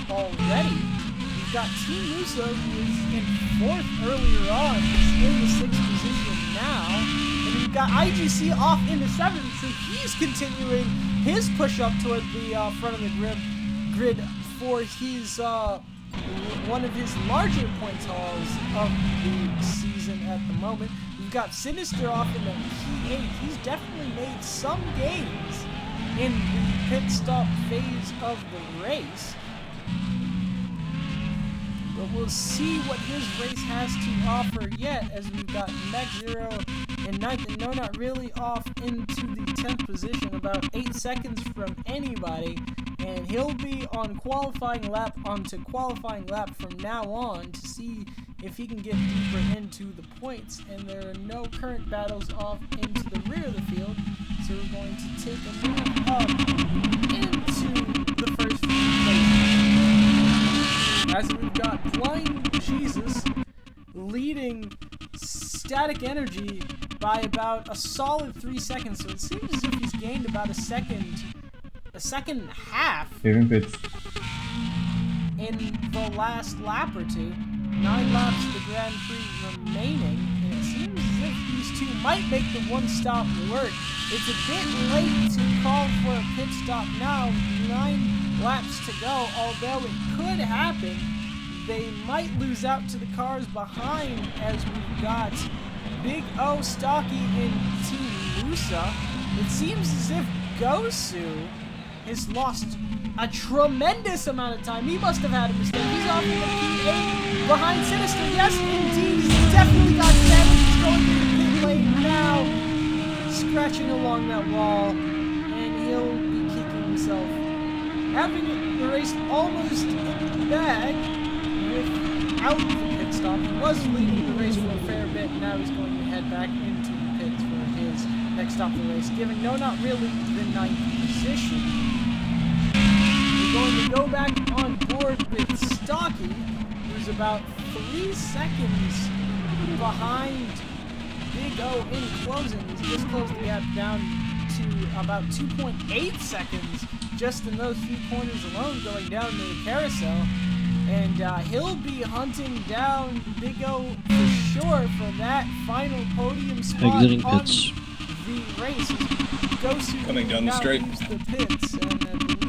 already. We've got Team Musa, who was in 4th earlier on, is in the 6th position now, and we've got IGC off in the 7th, so he's continuing his push up toward the front of the grid for his one of his larger point hauls of the season at the moment. We've got Sinister off in the P8. He's definitely made some gains in the pit stop phase of the race, but we'll see what his race has to offer yet, as we've got Mech Zero in 9th and No Not Really off into the 10th position, about 8 seconds from anybody, and he'll be on qualifying lap onto qualifying lap from now on to see if he can get deeper into the points, and there are no current battles off into the rear of the field, so we're going to take a move up into the first few places, as we've got Blind Jesus leading Static Energy by about a solid 3 seconds, so it seems as if he's gained about a second and a half Even bits. in the last lap or two. 9 laps of the Grand Prix remaining, and it seems as if these two might make the one stop work. It's a bit late to call for a pit stop now, 9 laps to go, although it could happen. They might lose out to the cars behind, as we've got Big O, Stocky, and Team Musa. It seems as if Gosu has lost a tremendous amount of time. He must have had a mistake. He's off in the P8 behind Sinister. Yes, indeed. He's definitely got damage. He's going to the pit lane now, scratching along that wall, and he'll be kicking himself. Having the race almost in the bag without the pit stop. He was leading the race for a fair bit. Now he's going to head back into the pits for his next stop of the race, giving No Not Really the 9th position. Going to go back on board with Stocky, who's about 3 seconds behind Big O in closing. He's just closed the gap down to about 2.8 seconds just in those few corners alone, going down the carousel. And he'll be hunting down Big O for sure for that final podium spot Exiting on pits. the race. Gosu Coming down the now straight. leaves the pits, and I believe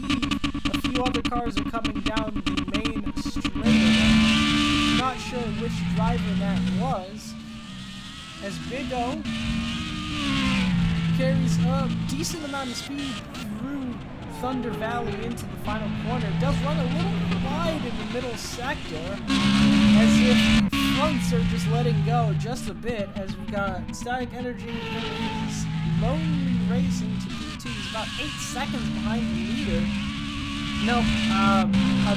a few other cars are coming down the main straightaway. Not sure which driver that was, as Big O carries a decent amount of speed through Thunder Valley into the final corner. Does run a little wide in the middle sector, as if the fronts are just letting go just a bit, as we've got Static Energy in his lonely race into P2. He's about 8 seconds behind the leader. No, a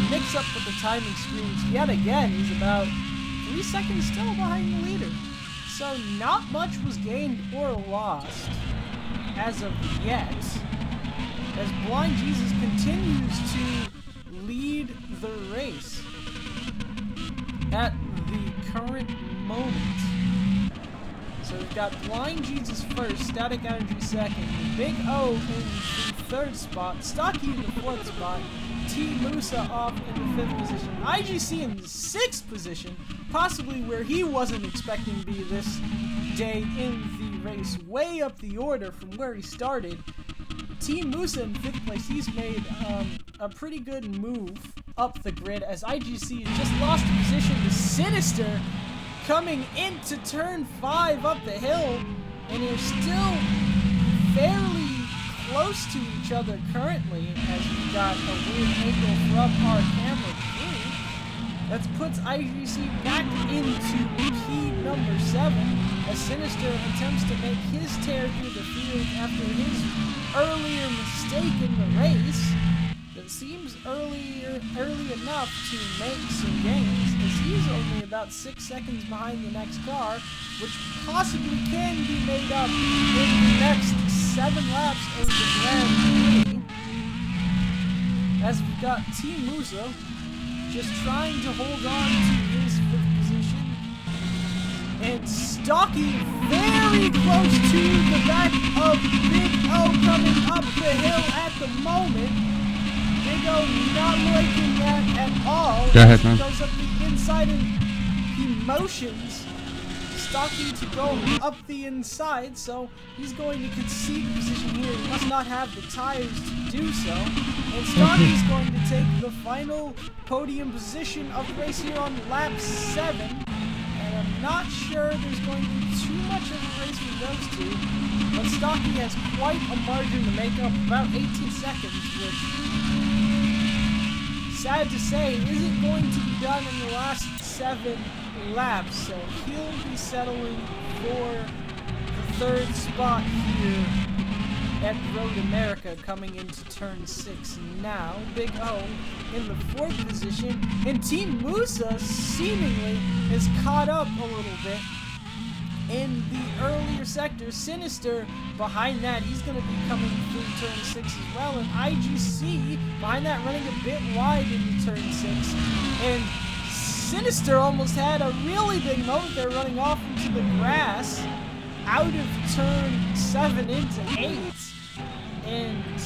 mix-up with the timing screens yet again. He's about 3 seconds still behind the leader. So not much was gained or lost as of yet, as Blind Jesus continues to lead the race at the current moment. So we've got Blind Jesus first, Static Energy second, Big O in the third spot, Stocky in the fourth spot, T Musa off in the fifth position, IGC in the sixth position, possibly where he wasn't expecting to be this day in the race, way up the order from where he started. Team Musa in fifth place, he's made a pretty good move up the grid as IGC has just lost a position to Sinister coming into turn 5 up the hill, and they're still fairly close to each other currently as we've got a weird angle from our camera view. That puts IGC back into P number 7 as Sinister attempts to make his tear through the field after his earlier mistake in the race. That seems early enough to make some gains, as he's only about 6 seconds behind the next car, which possibly can be made up in the next 7 laps of the Grand Prix. As we've got Team Musa just trying to hold on to his fifth position, and Stocky very close to the back of Big O coming up the hill at the moment. Big O not liking that at all. Go ahead, man. Goes up the inside and he motions Stocky to go up the inside, so he's going to concede the position here. He must not have the tires to do so. And Stocky's going to take the final podium position of the race here on lap 7. And I'm not sure there's going to be too much of a race with those two, but Stocky has quite a margin to make up, about 18 seconds, which, sad to say, isn't going to be done in the last 7 laps, so he'll be settling for the third spot here at Road America coming into turn 6 now. Big O in the fourth position, and Team Musa seemingly is caught up a little bit in the earlier sector. Sinister behind that, he's going to be coming through turn 6 as well, and IGC behind that running a bit wide into turn 6, and Sinister almost had a really big moment there running off into the grass out of turn 7 into 8, and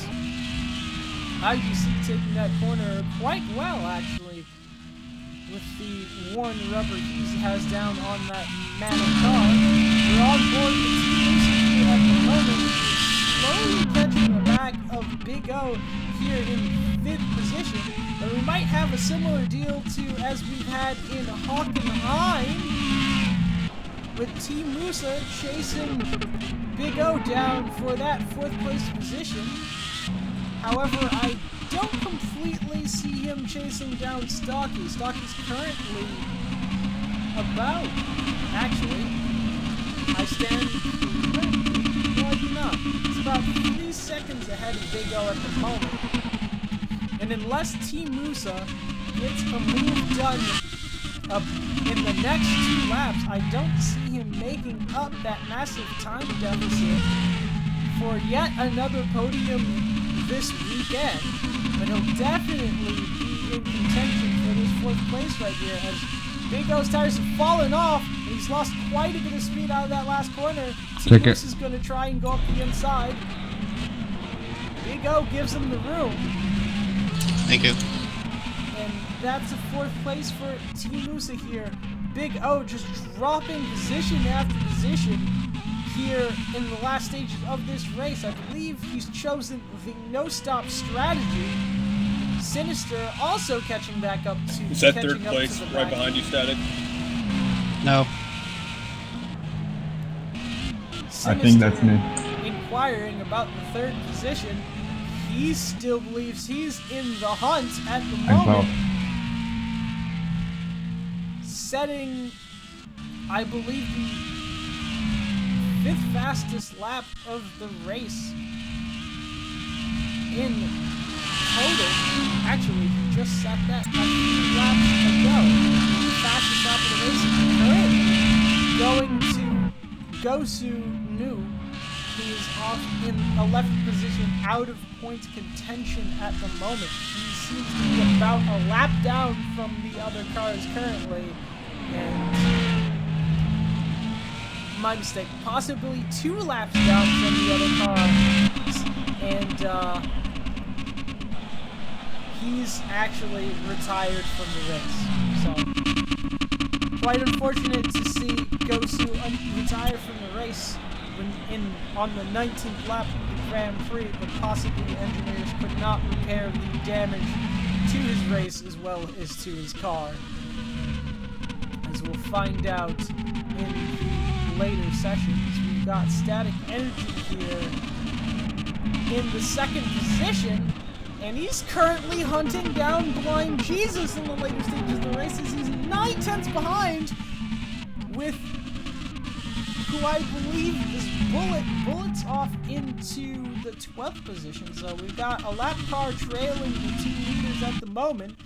IGC taking that corner quite well actually with the worn rubber he has down on that Manic car. We're on board with Team Musa at the moment, slowly catching the back of Big O here in 5th position, but we might have a similar deal to as we've had in Hockenheim, with Team Musa chasing Big O down for that 4th place position. However, I don't completely see him chasing down Stocky. Stocky's currently about, actually, I stand corrected. No, I do not. It's about 3 seconds ahead of Big O at the moment. And unless Team Musa gets a move done in the next 2 laps, I don't see him making up that massive time deficit for yet another podium this weekend, but he'll definitely be in contention for this 4th place right here as Big O's tires have fallen off and he's lost quite a bit of speed out of that last corner. Team Moose is going to try and go up the inside. Big O gives him the room. Thank you. And that's a 4th place for Team Musa here. Big O just dropping position after position here in the last stages of this race. I believe he's chosen the no-stop strategy. Sinister also catching back up to... Is that 3rd place right behind you, Static? No. Sinister, I think that's me. Inquiring about the 3rd position. He still believes he's in the hunt at the moment. Setting, I believe, the 5th fastest lap of the race in total. Actually, he just set that a few laps ago. The fastest lap of the race currently going to Gosu Nu, who is off in 11th position, out of points contention at the moment. He's seems to be about a lap down from the other cars currently. And my mistake, possibly 2 laps down from the other car. And he's actually retired from the race. So, quite unfortunate to see Gosu retire from the race on the 19th lap of the Grand Prix, but possibly engineers could not repair the damage to his race as well as to his car. As we'll find out in the later sessions, we've got Static Energy here in the 2nd position, and he's currently hunting down Blind Jesus in the later stages of the races. He's 9/10 behind with who I believe is Bullets off into the 12th position. So we've got a lap car trailing the 2 leaders at the moment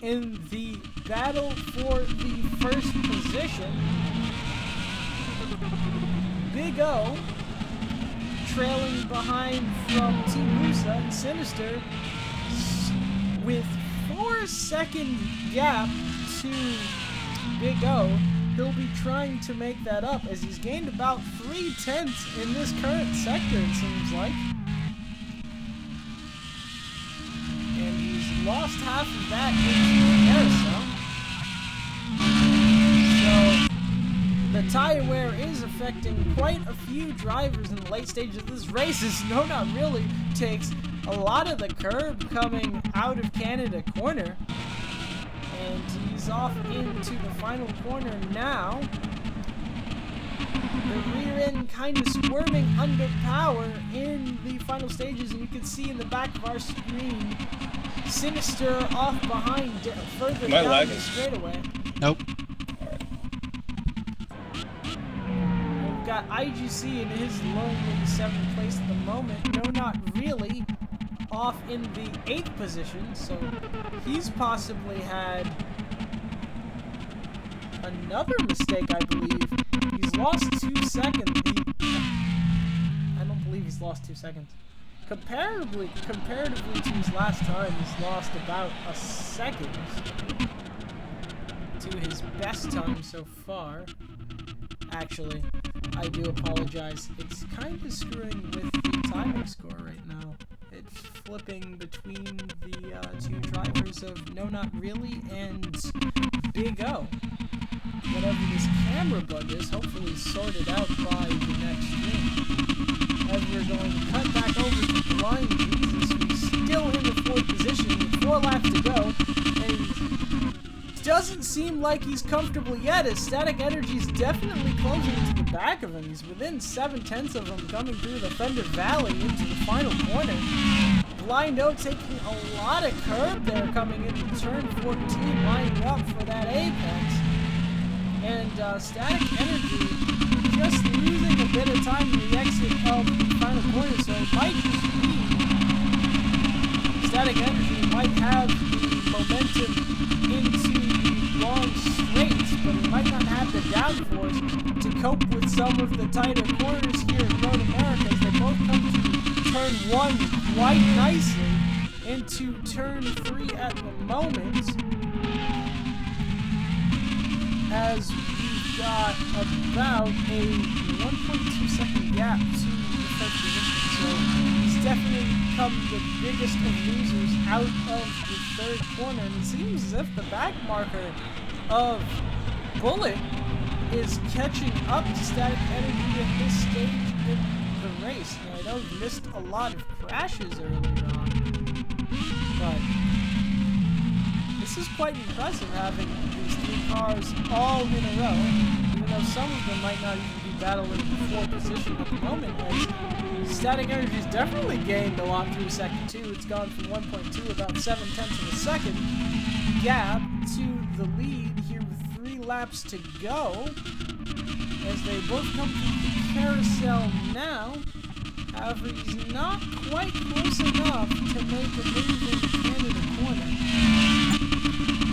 in the battle for the 1st position. Big O trailing behind from Team Musa and Sinister with 4-second gap to Big O. He'll be trying to make that up as he's gained about 3/10 in this current sector, it seems like. And he's lost half of that into the carousel. So the tire wear is affecting quite a few drivers in the late stages of this race, as No Not Really takes a lot of the curb coming out of Canada corner. And he's off into the final corner now. The rear end kind of squirming under power in the final stages, and you can see in the back of our screen, Sinister off behind further down the straightaway. Nope. We've got IGC in his lonely 7th place at the moment. No Not Really off in the 8th position, so he's possibly had another mistake, I believe. He's lost 2 seconds. I don't believe he's lost 2 seconds. Comparatively to his last time, he's lost about a second to his best time so far. Actually, I do apologize. It's kind of screwing with the timing score right now. It's flipping between the 2 drivers of No Not Really and Big O. Whatever this camera bug is, hopefully sorted out by the next stream. As we're going to cut back over to Blind Jesus, who's still in the 4th position with 4 laps to go, and doesn't seem like he's comfortable yet, as Static Energy's definitely closing into the back of him. He's within 7/10 of him coming through the Fender Valley into the final corner. Blind O taking a lot of curb there coming into turn 14, lining up for that apex. And Static Energy just losing a bit of time in the exit of the final corner, so it might just be Static Energy might have the momentum into the long straights, but it might not have the downforce to cope with some of the tighter corners here in Road America, as they both come to turn 1 quite nicely into turn 3 at the moment, as we've got about a 1.2 second gap to the 1st position. So he's definitely become the biggest of losers out of the 3rd corner, and it seems as if the back marker of Bullet is catching up to Static Energy at this stage in the race. Now, I know he missed a lot of crashes earlier on, but this is quite impressive having these 3 cars all in a row, even though some of them might not even be battling the 4th position at the moment, as Static Energy's definitely gained a lot through second 2. It's gone from 1.2, about 7/10 of a second gap to the lead here with 3 laps to go, as they both come through the carousel now. However, he's not quite close enough to make a move into Canada corner.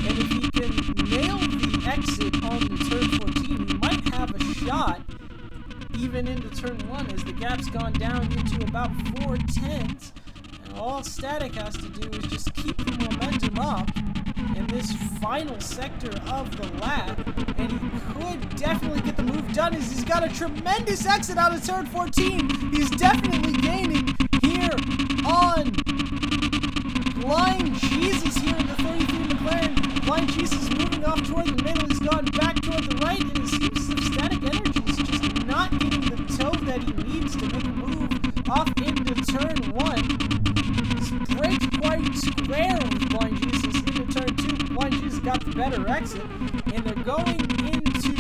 And if he can nail the exit on the turn 14, he might have a shot even into turn 1, as the gap's gone down into about 4/10. All Static has to do is just keep the momentum up in this final sector of the lap, and he could definitely get the move done as he's got a tremendous exit out of turn 14. He's definitely gaining here on Blind Jesus here in the 33 McLaren. Blind Jesus moving off toward the middle. He's gone back toward the right, and it seems as if Static Energy is just not getting the toe that he needs to make a move off into turn 1. Breaks quite square with Blind Jesus into turn 2. Blind Jesus got the better exit, and they're going into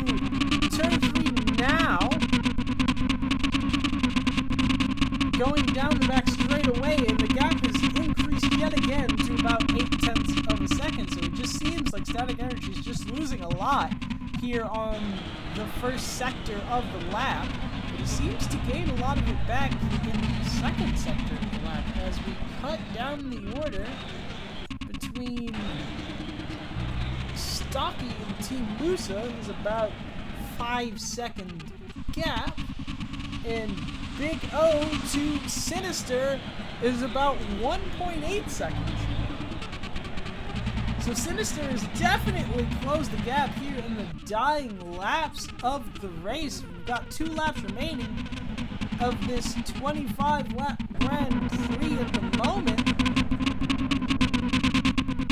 turn 3 now. Going down the back straightaway, and the gap is increased yet again to about 0.8 of a second. So it just seems like Static Energy is just losing a lot here on the first sector of the lap. But he seems to gain a lot of it back in the second sector of the lap as we cut down the order between Stocky and Team Musa. Is about 5-second gap, and Big O to Sinister is about 1.8 seconds. So Sinister has definitely closed the gap here in the dying laps of the race. We've got 2 laps remaining of this 25-lap Grand Prix at the moment.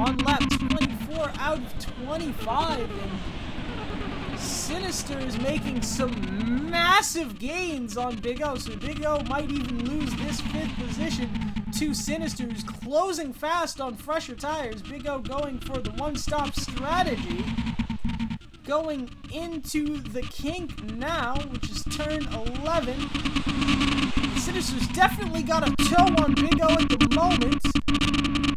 On lap 24 out of 25, and Sinister is making some massive gains on Big O, so Big O might even lose this 5th position to Sinister, who's closing fast on fresher tires. Big O going for the one-stop strategy. Going into the kink now, which is turn 11. Sinister's definitely got a toe on Big O at the moment.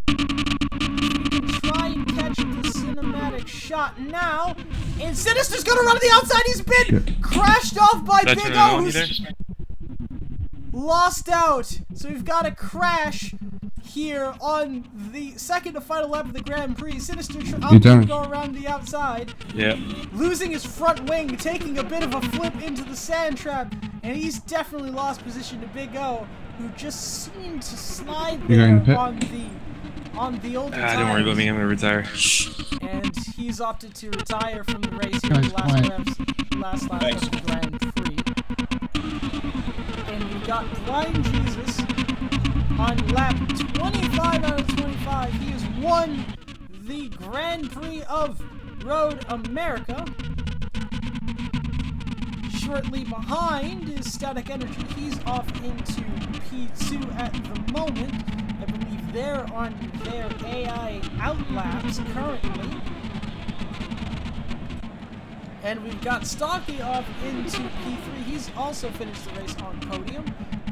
We can try and catch the cinematic shot now. And Sinister's gonna run to the outside. He's been crashed off by Big O, who's lost out. So we've got a crash here on the second to final lap of the Grand Prix. Sinister opting to go around the outside. Yep. Losing his front wing, taking a bit of a flip into the sand trap, and he's definitely lost position to Big O, who just seemed to slide there on the older tires. Don't worry about me, I'm gonna retire. And he's opted to retire from the race here in the last lap of the Grand Prix. And we've got Blind Jesus on lap 25 out of 25. He has won the Grand Prix of Road America. Shortly behind is Static Energy. He's off into P2 at the moment. I believe they're on their AI outlaps currently. And we've got Stocky off into P3. He's also finished the race on podium.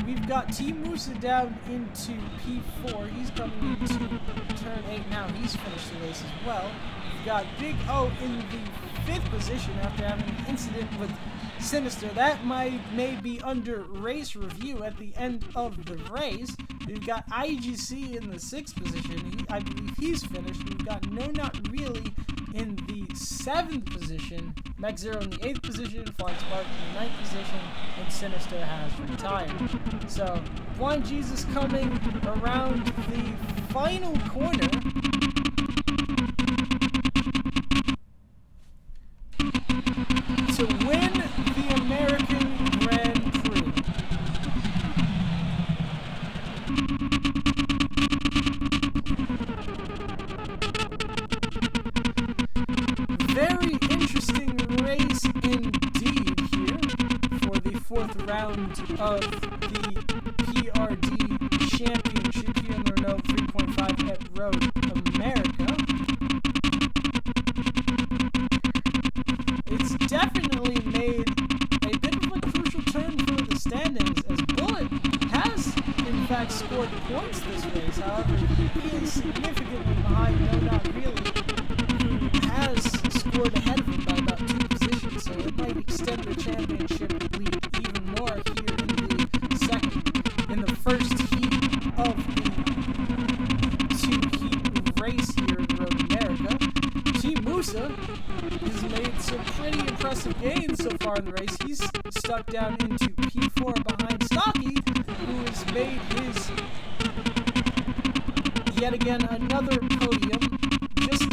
We've got Team Musa down into P4. He's coming into turn 8 now. He's finished the race as well. We've got Big O in the 5th position after having an incident with Sinister. That may be under race review at the end of the race. We've got IGC in the 6th position. I believe he's finished. We've got No Not Really in the 7th position. Mech Zero in the 8th position. Flying Spark in the 9th position. And Sinister has retired. So, Blind Jesus coming around the final corner. To win the American Grand Prix. Very interesting race indeed here for the 4th round of the PRD Championship here in the Renault 3.5 at Road America. It's definitely made a bit of a crucial turn for the standings, as Bullet has, in fact, scored points this race. However, he is significantly behind No Not Really, who has scored ahead of him by about 2 positions, so it might extend the championship lead even more here in the first heat of the 2-heat race here in Road America. Team Musa has made some pretty impressive gains so far in the race. He's stuck down into P4 behind Stocky, who has made his yet again another podium, just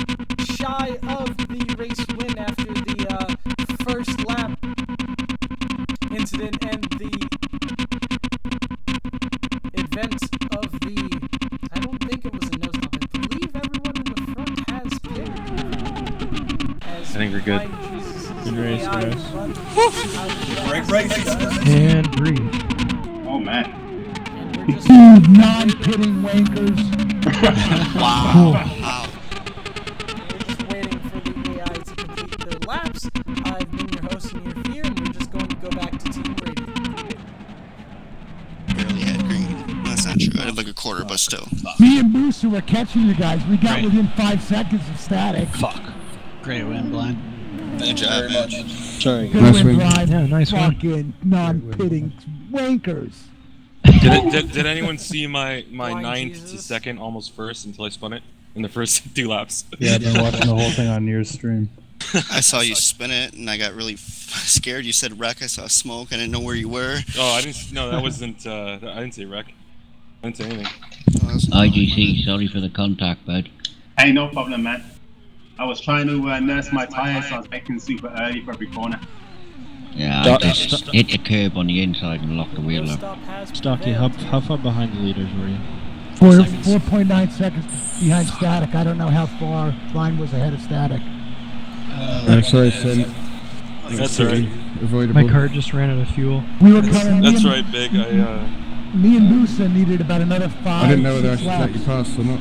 shy of the race win after the first lap incident and the event of the, I don't think it was a no stop. I believe everyone in the front has pitted. I think we're good. Good race, guys. Great race, guys. And breathe. Oh man. Non-pitting wankers. Wow. Wow. We're just waiting for the AI to complete their laps. I've been your host, NearFear, and we're just going to go back to Team Radio. Barely had green. That's not true. I had like a quarter, but still. Me and Musa were catching you guys. We got Right. within 5 seconds of static. Fuck. Great win, Blind. Good job, man. Sorry. Good Nice win, win. Brian. Yeah, nice one. Fucking non-pitting wankers. Did anyone see my Blind 9th to Jesus. 2nd almost first until I spun it in the first 2 laps? Yeah, I've been watching the whole thing on Near's stream. I saw you spin it, and I got really scared. You said wreck. I saw smoke. I didn't know where you were. Oh, I didn't. No, that wasn't. I didn't say wreck. I didn't say anything. Oh, that was IGC, sorry for the contact, bud. Hey, no problem, man. I was trying to nurse my tires, so I was baking super early for every corner. Yeah, I just hit the curb on the inside and locked the wheel No up. stop has Stocky, prevailed. how far behind the leaders were you? 4.9 seconds behind static. I don't know how far Brian was ahead of static. Sorry, Sin. That's alright. Avoidable. My car just ran out of fuel. We were coming. That's right, Big. Me and Musa needed about another 5. I didn't know whether I 6 should let you laps. pass or not.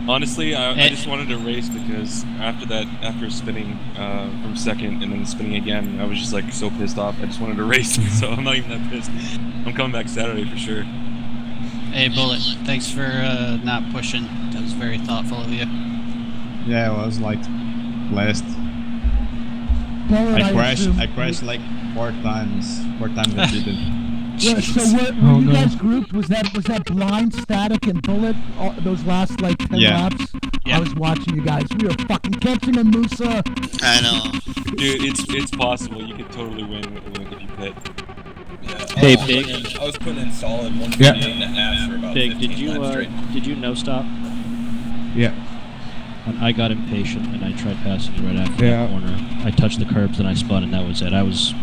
Honestly, I just wanted to race because after spinning from 2nd and then spinning again, I was just like so pissed off. I just wanted to race, so I'm not even that pissed. I'm coming back Saturday for sure. Hey, Bullet. Thanks for not pushing. That was very thoughtful of you. Yeah, it was like last. Bullet, I assume- crashed like 4 times. 4 times repeated. Yeah, so were Oh, you no. guys grouped? Was that Blind, Static, and Bullet? Those last like 10 Yeah. laps? Yeah. I was watching you guys. We were fucking catching them, Musa. I know. Dude, it's possible. You could totally win with the link if you pit. Hey, Big. I was putting in solid 158.5 for about Big, did you no stop? Yeah. And I got impatient and I tried passing you right after Yeah. that corner. I touched the curbs and I spun and that was it. I was.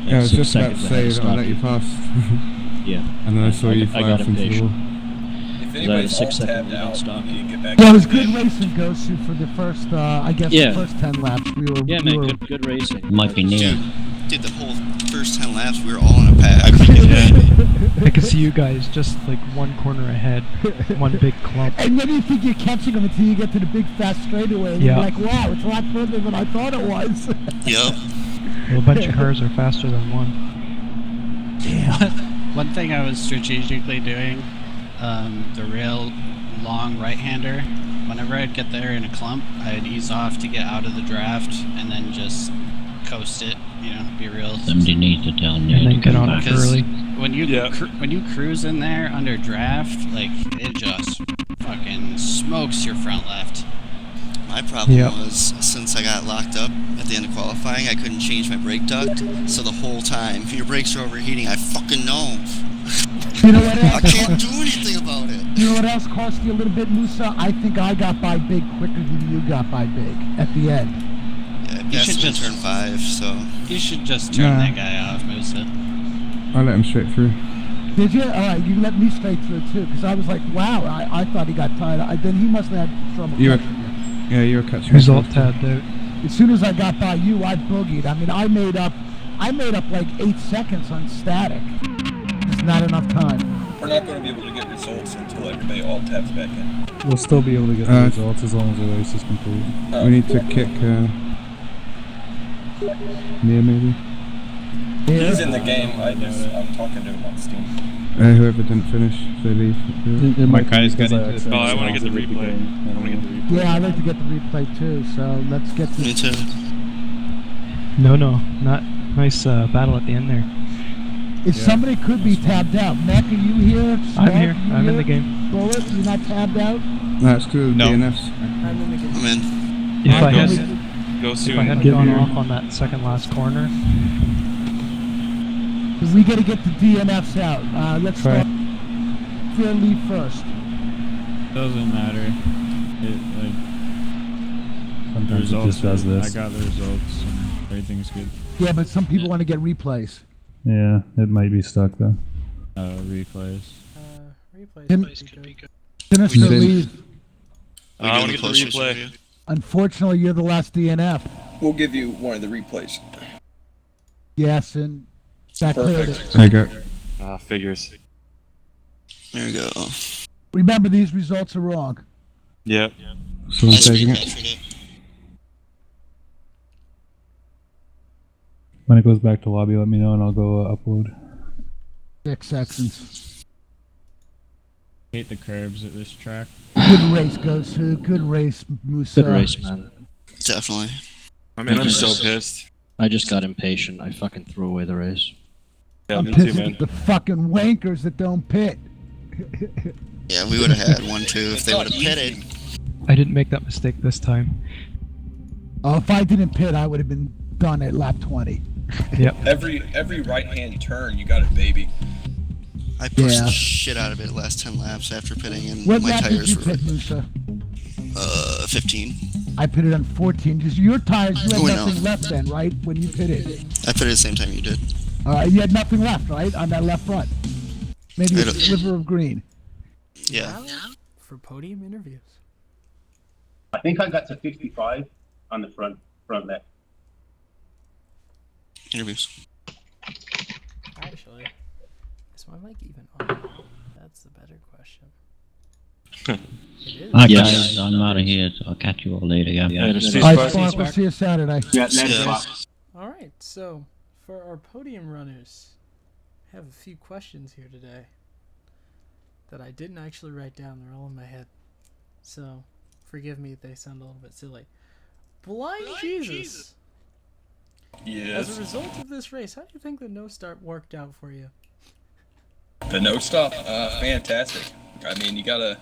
Like Yeah, I was 6 just about to seconds ahead say of that I'll let you Stocky. pass. Yeah. And then I saw you I fly got off into the impatient. wall. If I had a 6-second lead on Stocky. Yeah, it was good racing, Gosu, for the first, I guess, Yeah. the first 10 laps. We were, Yeah, we man, were good racing. Might be near. Dude, the whole first 10 laps, we were all in a pack. I could see you guys just like one corner ahead, one big clump. And then you think you're catching them until you get to the big fast straightaway. And Yeah. you're like, wow, it's a lot further than I thought it was. Yup. Well, a bunch of cars are faster than one. One thing I was strategically doing, the real long right-hander, whenever I'd get there in a clump, I'd ease off to get out of the draft and then just coast it, you know, be real. Somebody needs to tell Near And to then get come on back. it early. When you Yeah. when you cruise in there under draft, like it just fucking smokes your front left. My problem Yep. was since I got locked up at the end of qualifying, I couldn't change my brake duct. So the whole time, if your brakes are overheating, I fucking know. You know what I else? can't do anything about it. You know what else cost you a little bit, Musa? I think I got by big quicker than you got by big at the end. Yeah, you should just turn 5. So you should just turn that guy off, Musa. I let him straight through. Did you? Alright, you let me straight through too, because I was like, wow, I thought he got tired. Then he must have had trouble You were- catching you. Yeah, you were catching Who's all yourself. tabbed out? As soon as I got by you, I boogied. I mean, I made up like 8 seconds on static. It's not enough time. We're not going to be able to get results until everybody all taps back in. We'll still be able to get the results as long as the race is complete. We need to kick Near maybe. He's in the game. I'm talking to him on Steam. Whoever didn't finish, they leave. My car is getting to Oh, I want to get the replay. I want to get the replay. Yeah, I'd like to get the replay too, so let's get Me this. too. No, not nice battle at the end there. If somebody could be tabbed out. Mac, are you here? I'm Smack, here. you I'm in the game. Bullet, you're not tabbed out? That's cool, No. DNFs. I'm in the game. I'm in. If Yeah, I go had soon. Go if soon. I hadn't gone off on that second last corner, Because we got to get the DNFs out. Let's start. Fair lead first. Doesn't matter. It like Sometimes it just does this. I got the results and everything's good. Yeah, but some people want to get replays. Yeah, it might be stuck though. Replays. Replays could be good. Sinister leave. I want to get the replay. Unfortunately, you're the last DNF. We'll give you one of the replays. Yes, and that cleared it. I got. Figures. There you go. Remember, these results are wrong. Yep. So I'm taking it. When it goes back to lobby, let me know and I'll go upload. 6 seconds. Hate the curbs at this track. Good race, Gosu. Good race, Musa. Good race, man. Definitely. I mean, I'm so pissed. I just got impatient. I fucking threw away the race. Yeah, I'm me too, pissed man. at the fucking wankers that don't pit. Yeah, we would have had one too if they would have pitted. I didn't make that mistake this time. Oh, if I didn't pit, I would have been done at lap 20. Yep. Every right-hand turn, you got it, baby. I pushed the shit out of it last 10 laps after pitting, and What my lap did tires you were pit, Musa? 15. I pitted on 14. Just your tires, you had Oh, nothing no. left then, right? When you pitted. I pitted the same time you did. You had nothing left, right? On that left front. Maybe I a don't- sliver of green. Yeah. For podium interviews. I think I got to 55 on the front left. Interviews. Actually, is my mic even on? That's the better question. It is. Alright guys, I'm out of here, so I'll catch you all later. Yeah. Alright, Spark, we'll see you Saturday. Alright, so for our podium runners, I have a few questions here today that I didn't actually write down. They're all in my head. So, forgive me if they sound a little bit silly. Blind Jesus! Yes. As a result of this race, how do you think the no start worked out for you? The no stop, fantastic. I mean, you gotta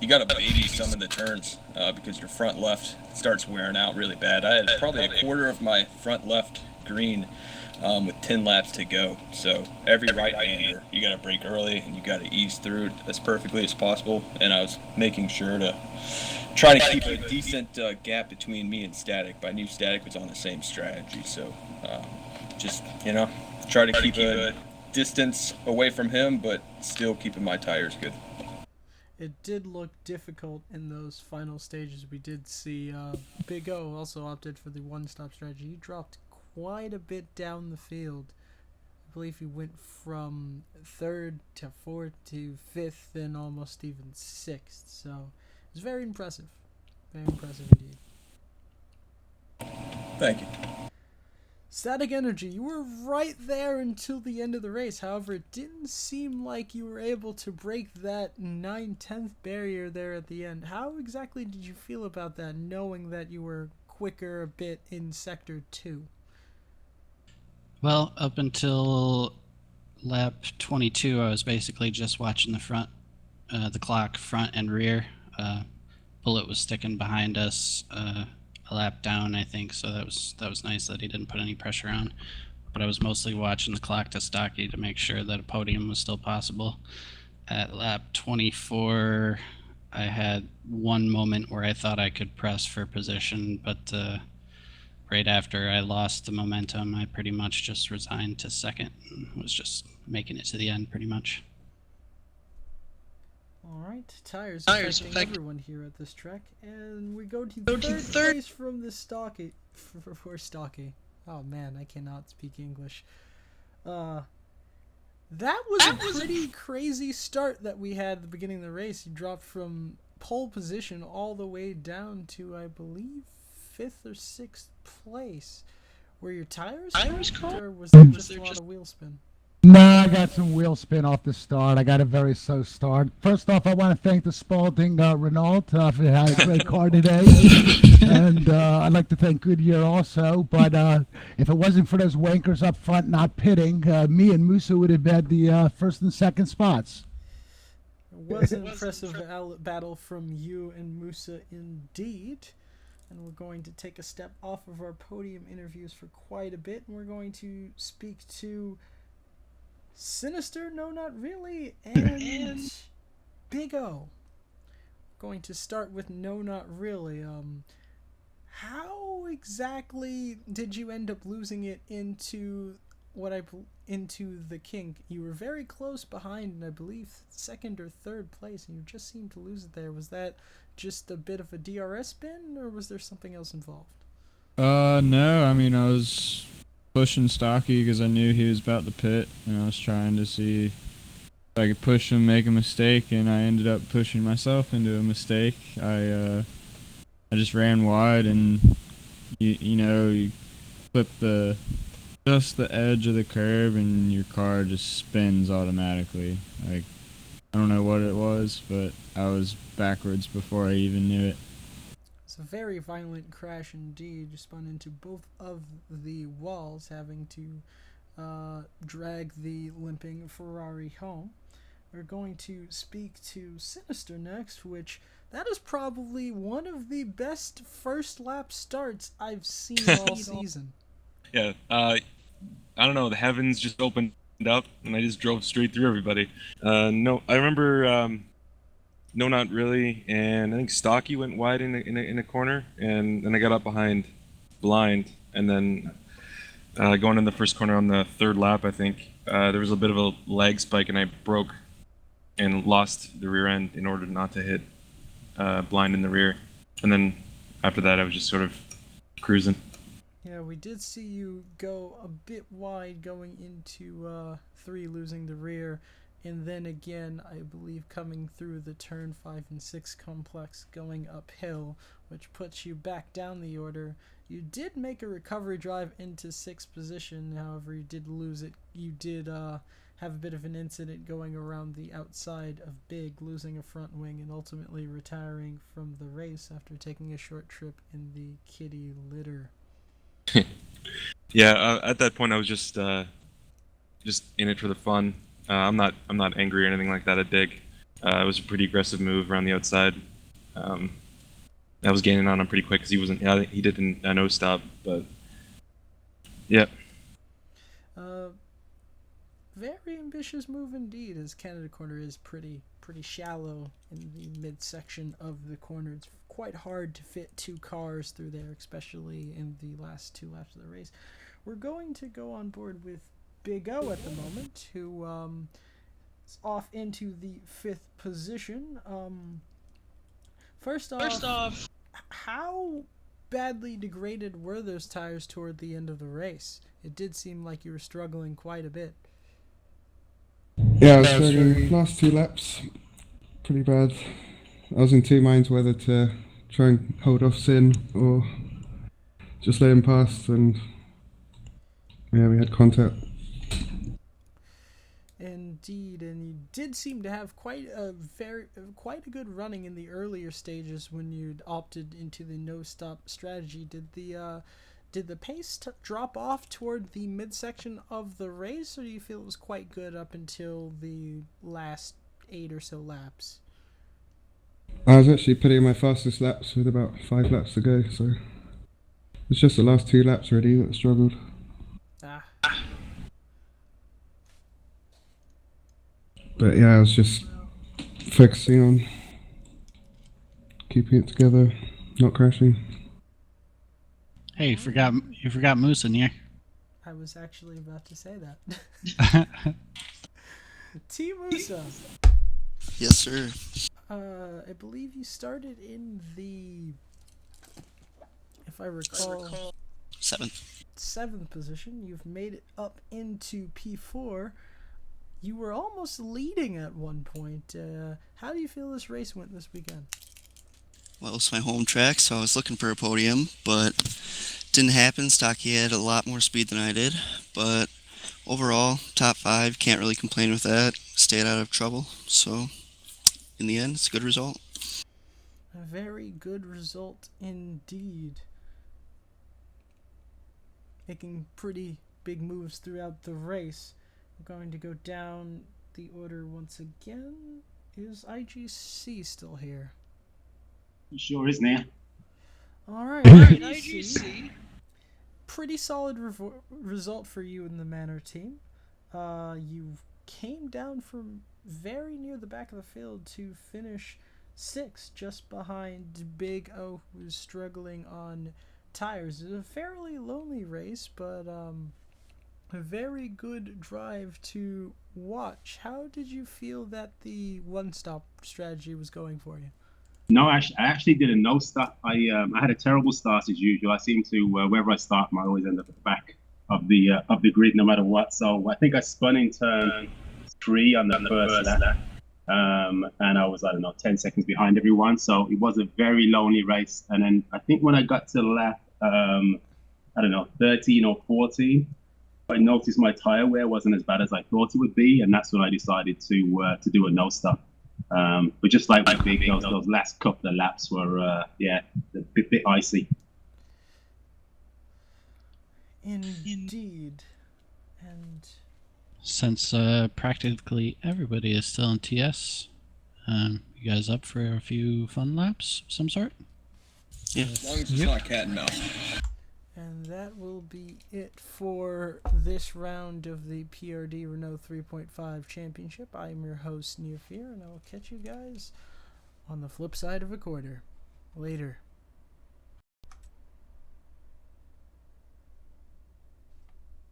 baby some of the turns because your front left starts wearing out really bad. I had probably a quarter of my front left green with 10 laps to go. So every right-hander, you gotta brake early and you gotta ease through it as perfectly as possible. And I was making sure to try to keep a decent gap between me and Static. But I knew Static was on the same strategy, so just try to keep a distance away from him, but still keeping my tires good. It did look difficult in those final stages. We did see Big O also opted for the one-stop strategy. He dropped quite a bit down the field. I believe he went from 3rd to 4th to 5th and almost even 6th. So it was very impressive. Very impressive indeed. Thank you. Static Energy, you were right there until the end of the race. However, it didn't seem like you were able to break that 9/10 barrier there at the end. How exactly did you feel about that, knowing that you were quicker a bit in Sector 2? Well, up until lap 22, I was basically just watching the clock, front and rear. Bullet was sticking behind us a lap down, I think, so that was nice that he didn't put any pressure on. But I was mostly watching the clock to Stocky to make sure that a podium was still possible. At lap 24, I had one moment where I thought I could press for position, but right after I lost the momentum, I pretty much just resigned to second and was just making it to the end pretty much. Alright, tires affecting everyone here at this track, and we go to third place from the Stocky. For Stocky. Oh man, I cannot speak English. That was a pretty crazy start that we had at the beginning of the race. He dropped from pole position all the way down to, I believe, 5th or 6th place. Were your tires cracked, or was there just a lot of wheel spin? No, I got some wheel spin off the start. I got a very slow start. First off, I want to thank the Spalding Renault for having a great car today. And I'd like to thank Goodyear also. But if it wasn't for those wankers up front not pitting, me and Musa would have had the first and second spots. It was an impressive battle from you and Musa indeed. And we're going to take a step off of our podium interviews for quite a bit. And we're going to speak to Sinister, no, not really, and Big O. going to start with No Not Really. How exactly did you end up losing it into into the kink? You were very close behind, and I believe second or third place, and you just seemed to lose it there. Was that just a bit of a DRS spin, or was there something else involved? No, I mean, I was pushing Stocky because I knew he was about to pit, and I was trying to see if I could push him, make a mistake, and I ended up pushing myself into a mistake. I just ran wide, and you clip just the edge of the curb, and your car just spins automatically. Like, I don't know what it was, but I was backwards before I even knew it. It's a very violent crash indeed. You spun into both of the walls, having to drag the limping Ferrari home. We're going to speak to Sinister next, which that is probably one of the best first lap starts I've seen all season. Yeah, I don't know, the heavens just opened up, and I just drove straight through everybody. No, I remember, no, not really, and I think Stocky went wide in a corner, and then I got up behind Blind, and then going in the first corner on the third lap, I think, there was a bit of a lag spike, and I broke and lost the rear end in order not to hit Blind in the rear. And then after that, I was just sort of cruising. Yeah, we did see you go a bit wide going into 3, losing the rear, and then again, I believe, coming through the turn 5 and 6 complex, going uphill, which puts you back down the order. You did make a recovery drive into 6th position, however, you did lose it. You did have a bit of an incident going around the outside of Big, losing a front wing and ultimately retiring from the race after taking a short trip in the kitty litter. Yeah, at that point I was just in it for the fun. I'm not angry or anything like that at Big. It was a pretty aggressive move around the outside. I was gaining on him pretty quick because he wasn't. Yeah, he did a no stop, but yeah. Very ambitious move indeed, as Canada Corner is pretty shallow in the midsection of the corner. It's quite hard to fit 2 cars through there, especially in the last 2 laps of the race. We're going to go on board with Big O at the moment, who is off into the 5th position. First off, how badly degraded were those tires toward the end of the race? It did seem like you were struggling quite a bit. Yeah, I was struggling. Last 2 laps, pretty bad. I was in 2 minds whether to try and hold off Sin or just let him pass, and yeah, we had contact. Indeed, and you did seem to have quite a good running in the earlier stages when you'd opted into the no-stop strategy. Did the pace drop off toward the midsection of the race, or do you feel it was quite good up until the last 8 or so laps? I was actually putting in my fastest laps with about 5 laps to go, so it's just the last 2 laps really that struggled. But yeah, I was just focusing on keeping it together, not crashing. Hey, you forgot Moose in here. I was actually about to say that. T. Musa. Yes, sir. I believe you started in the, if I recall, 7th position. You've made it up into P4. You were almost leading at one point. How do you feel this race went this weekend? Well, it's my home track, so I was looking for a podium, but didn't happen. Stocky had a lot more speed than I did, but overall, top 5, can't really complain with that. Stayed out of trouble, so in the end, it's a good result. A very good result indeed. Making pretty big moves throughout the race. We're going to go down the order once again. Is IGC still here? He sure is now. Alright, IGC. Pretty solid result for you in the Manor team. You came down from very near the back of the field to finish 6, just behind Big O, who's struggling on tires. It was a fairly lonely race, but a very good drive to watch. How did you feel that the one-stop strategy was going for you? No, I actually did a no stop. I had a terrible start as usual. I seem to wherever I start, I always end up at the back of the grid, no matter what. So I think I spun in turn 3 on the first lap, and I was, I don't know, 10 seconds behind everyone. So it was a very lonely race. And then I think when I got to lap, I don't know, 13 or 14, I noticed my tire wear wasn't as bad as I thought it would be, and that's when I decided to do a no stop. But just like with Big, those last couple of laps were, a bit icy. Indeed. And since practically everybody is still in TS, you guys up for a few fun laps of some sort? Yeah. As long as it's not cat and mouse. And that will be it for this round of the PRD Renault 3.5 Championship. I'm your host, NearFear, and I will catch you guys on the flip side of a quarter. Later.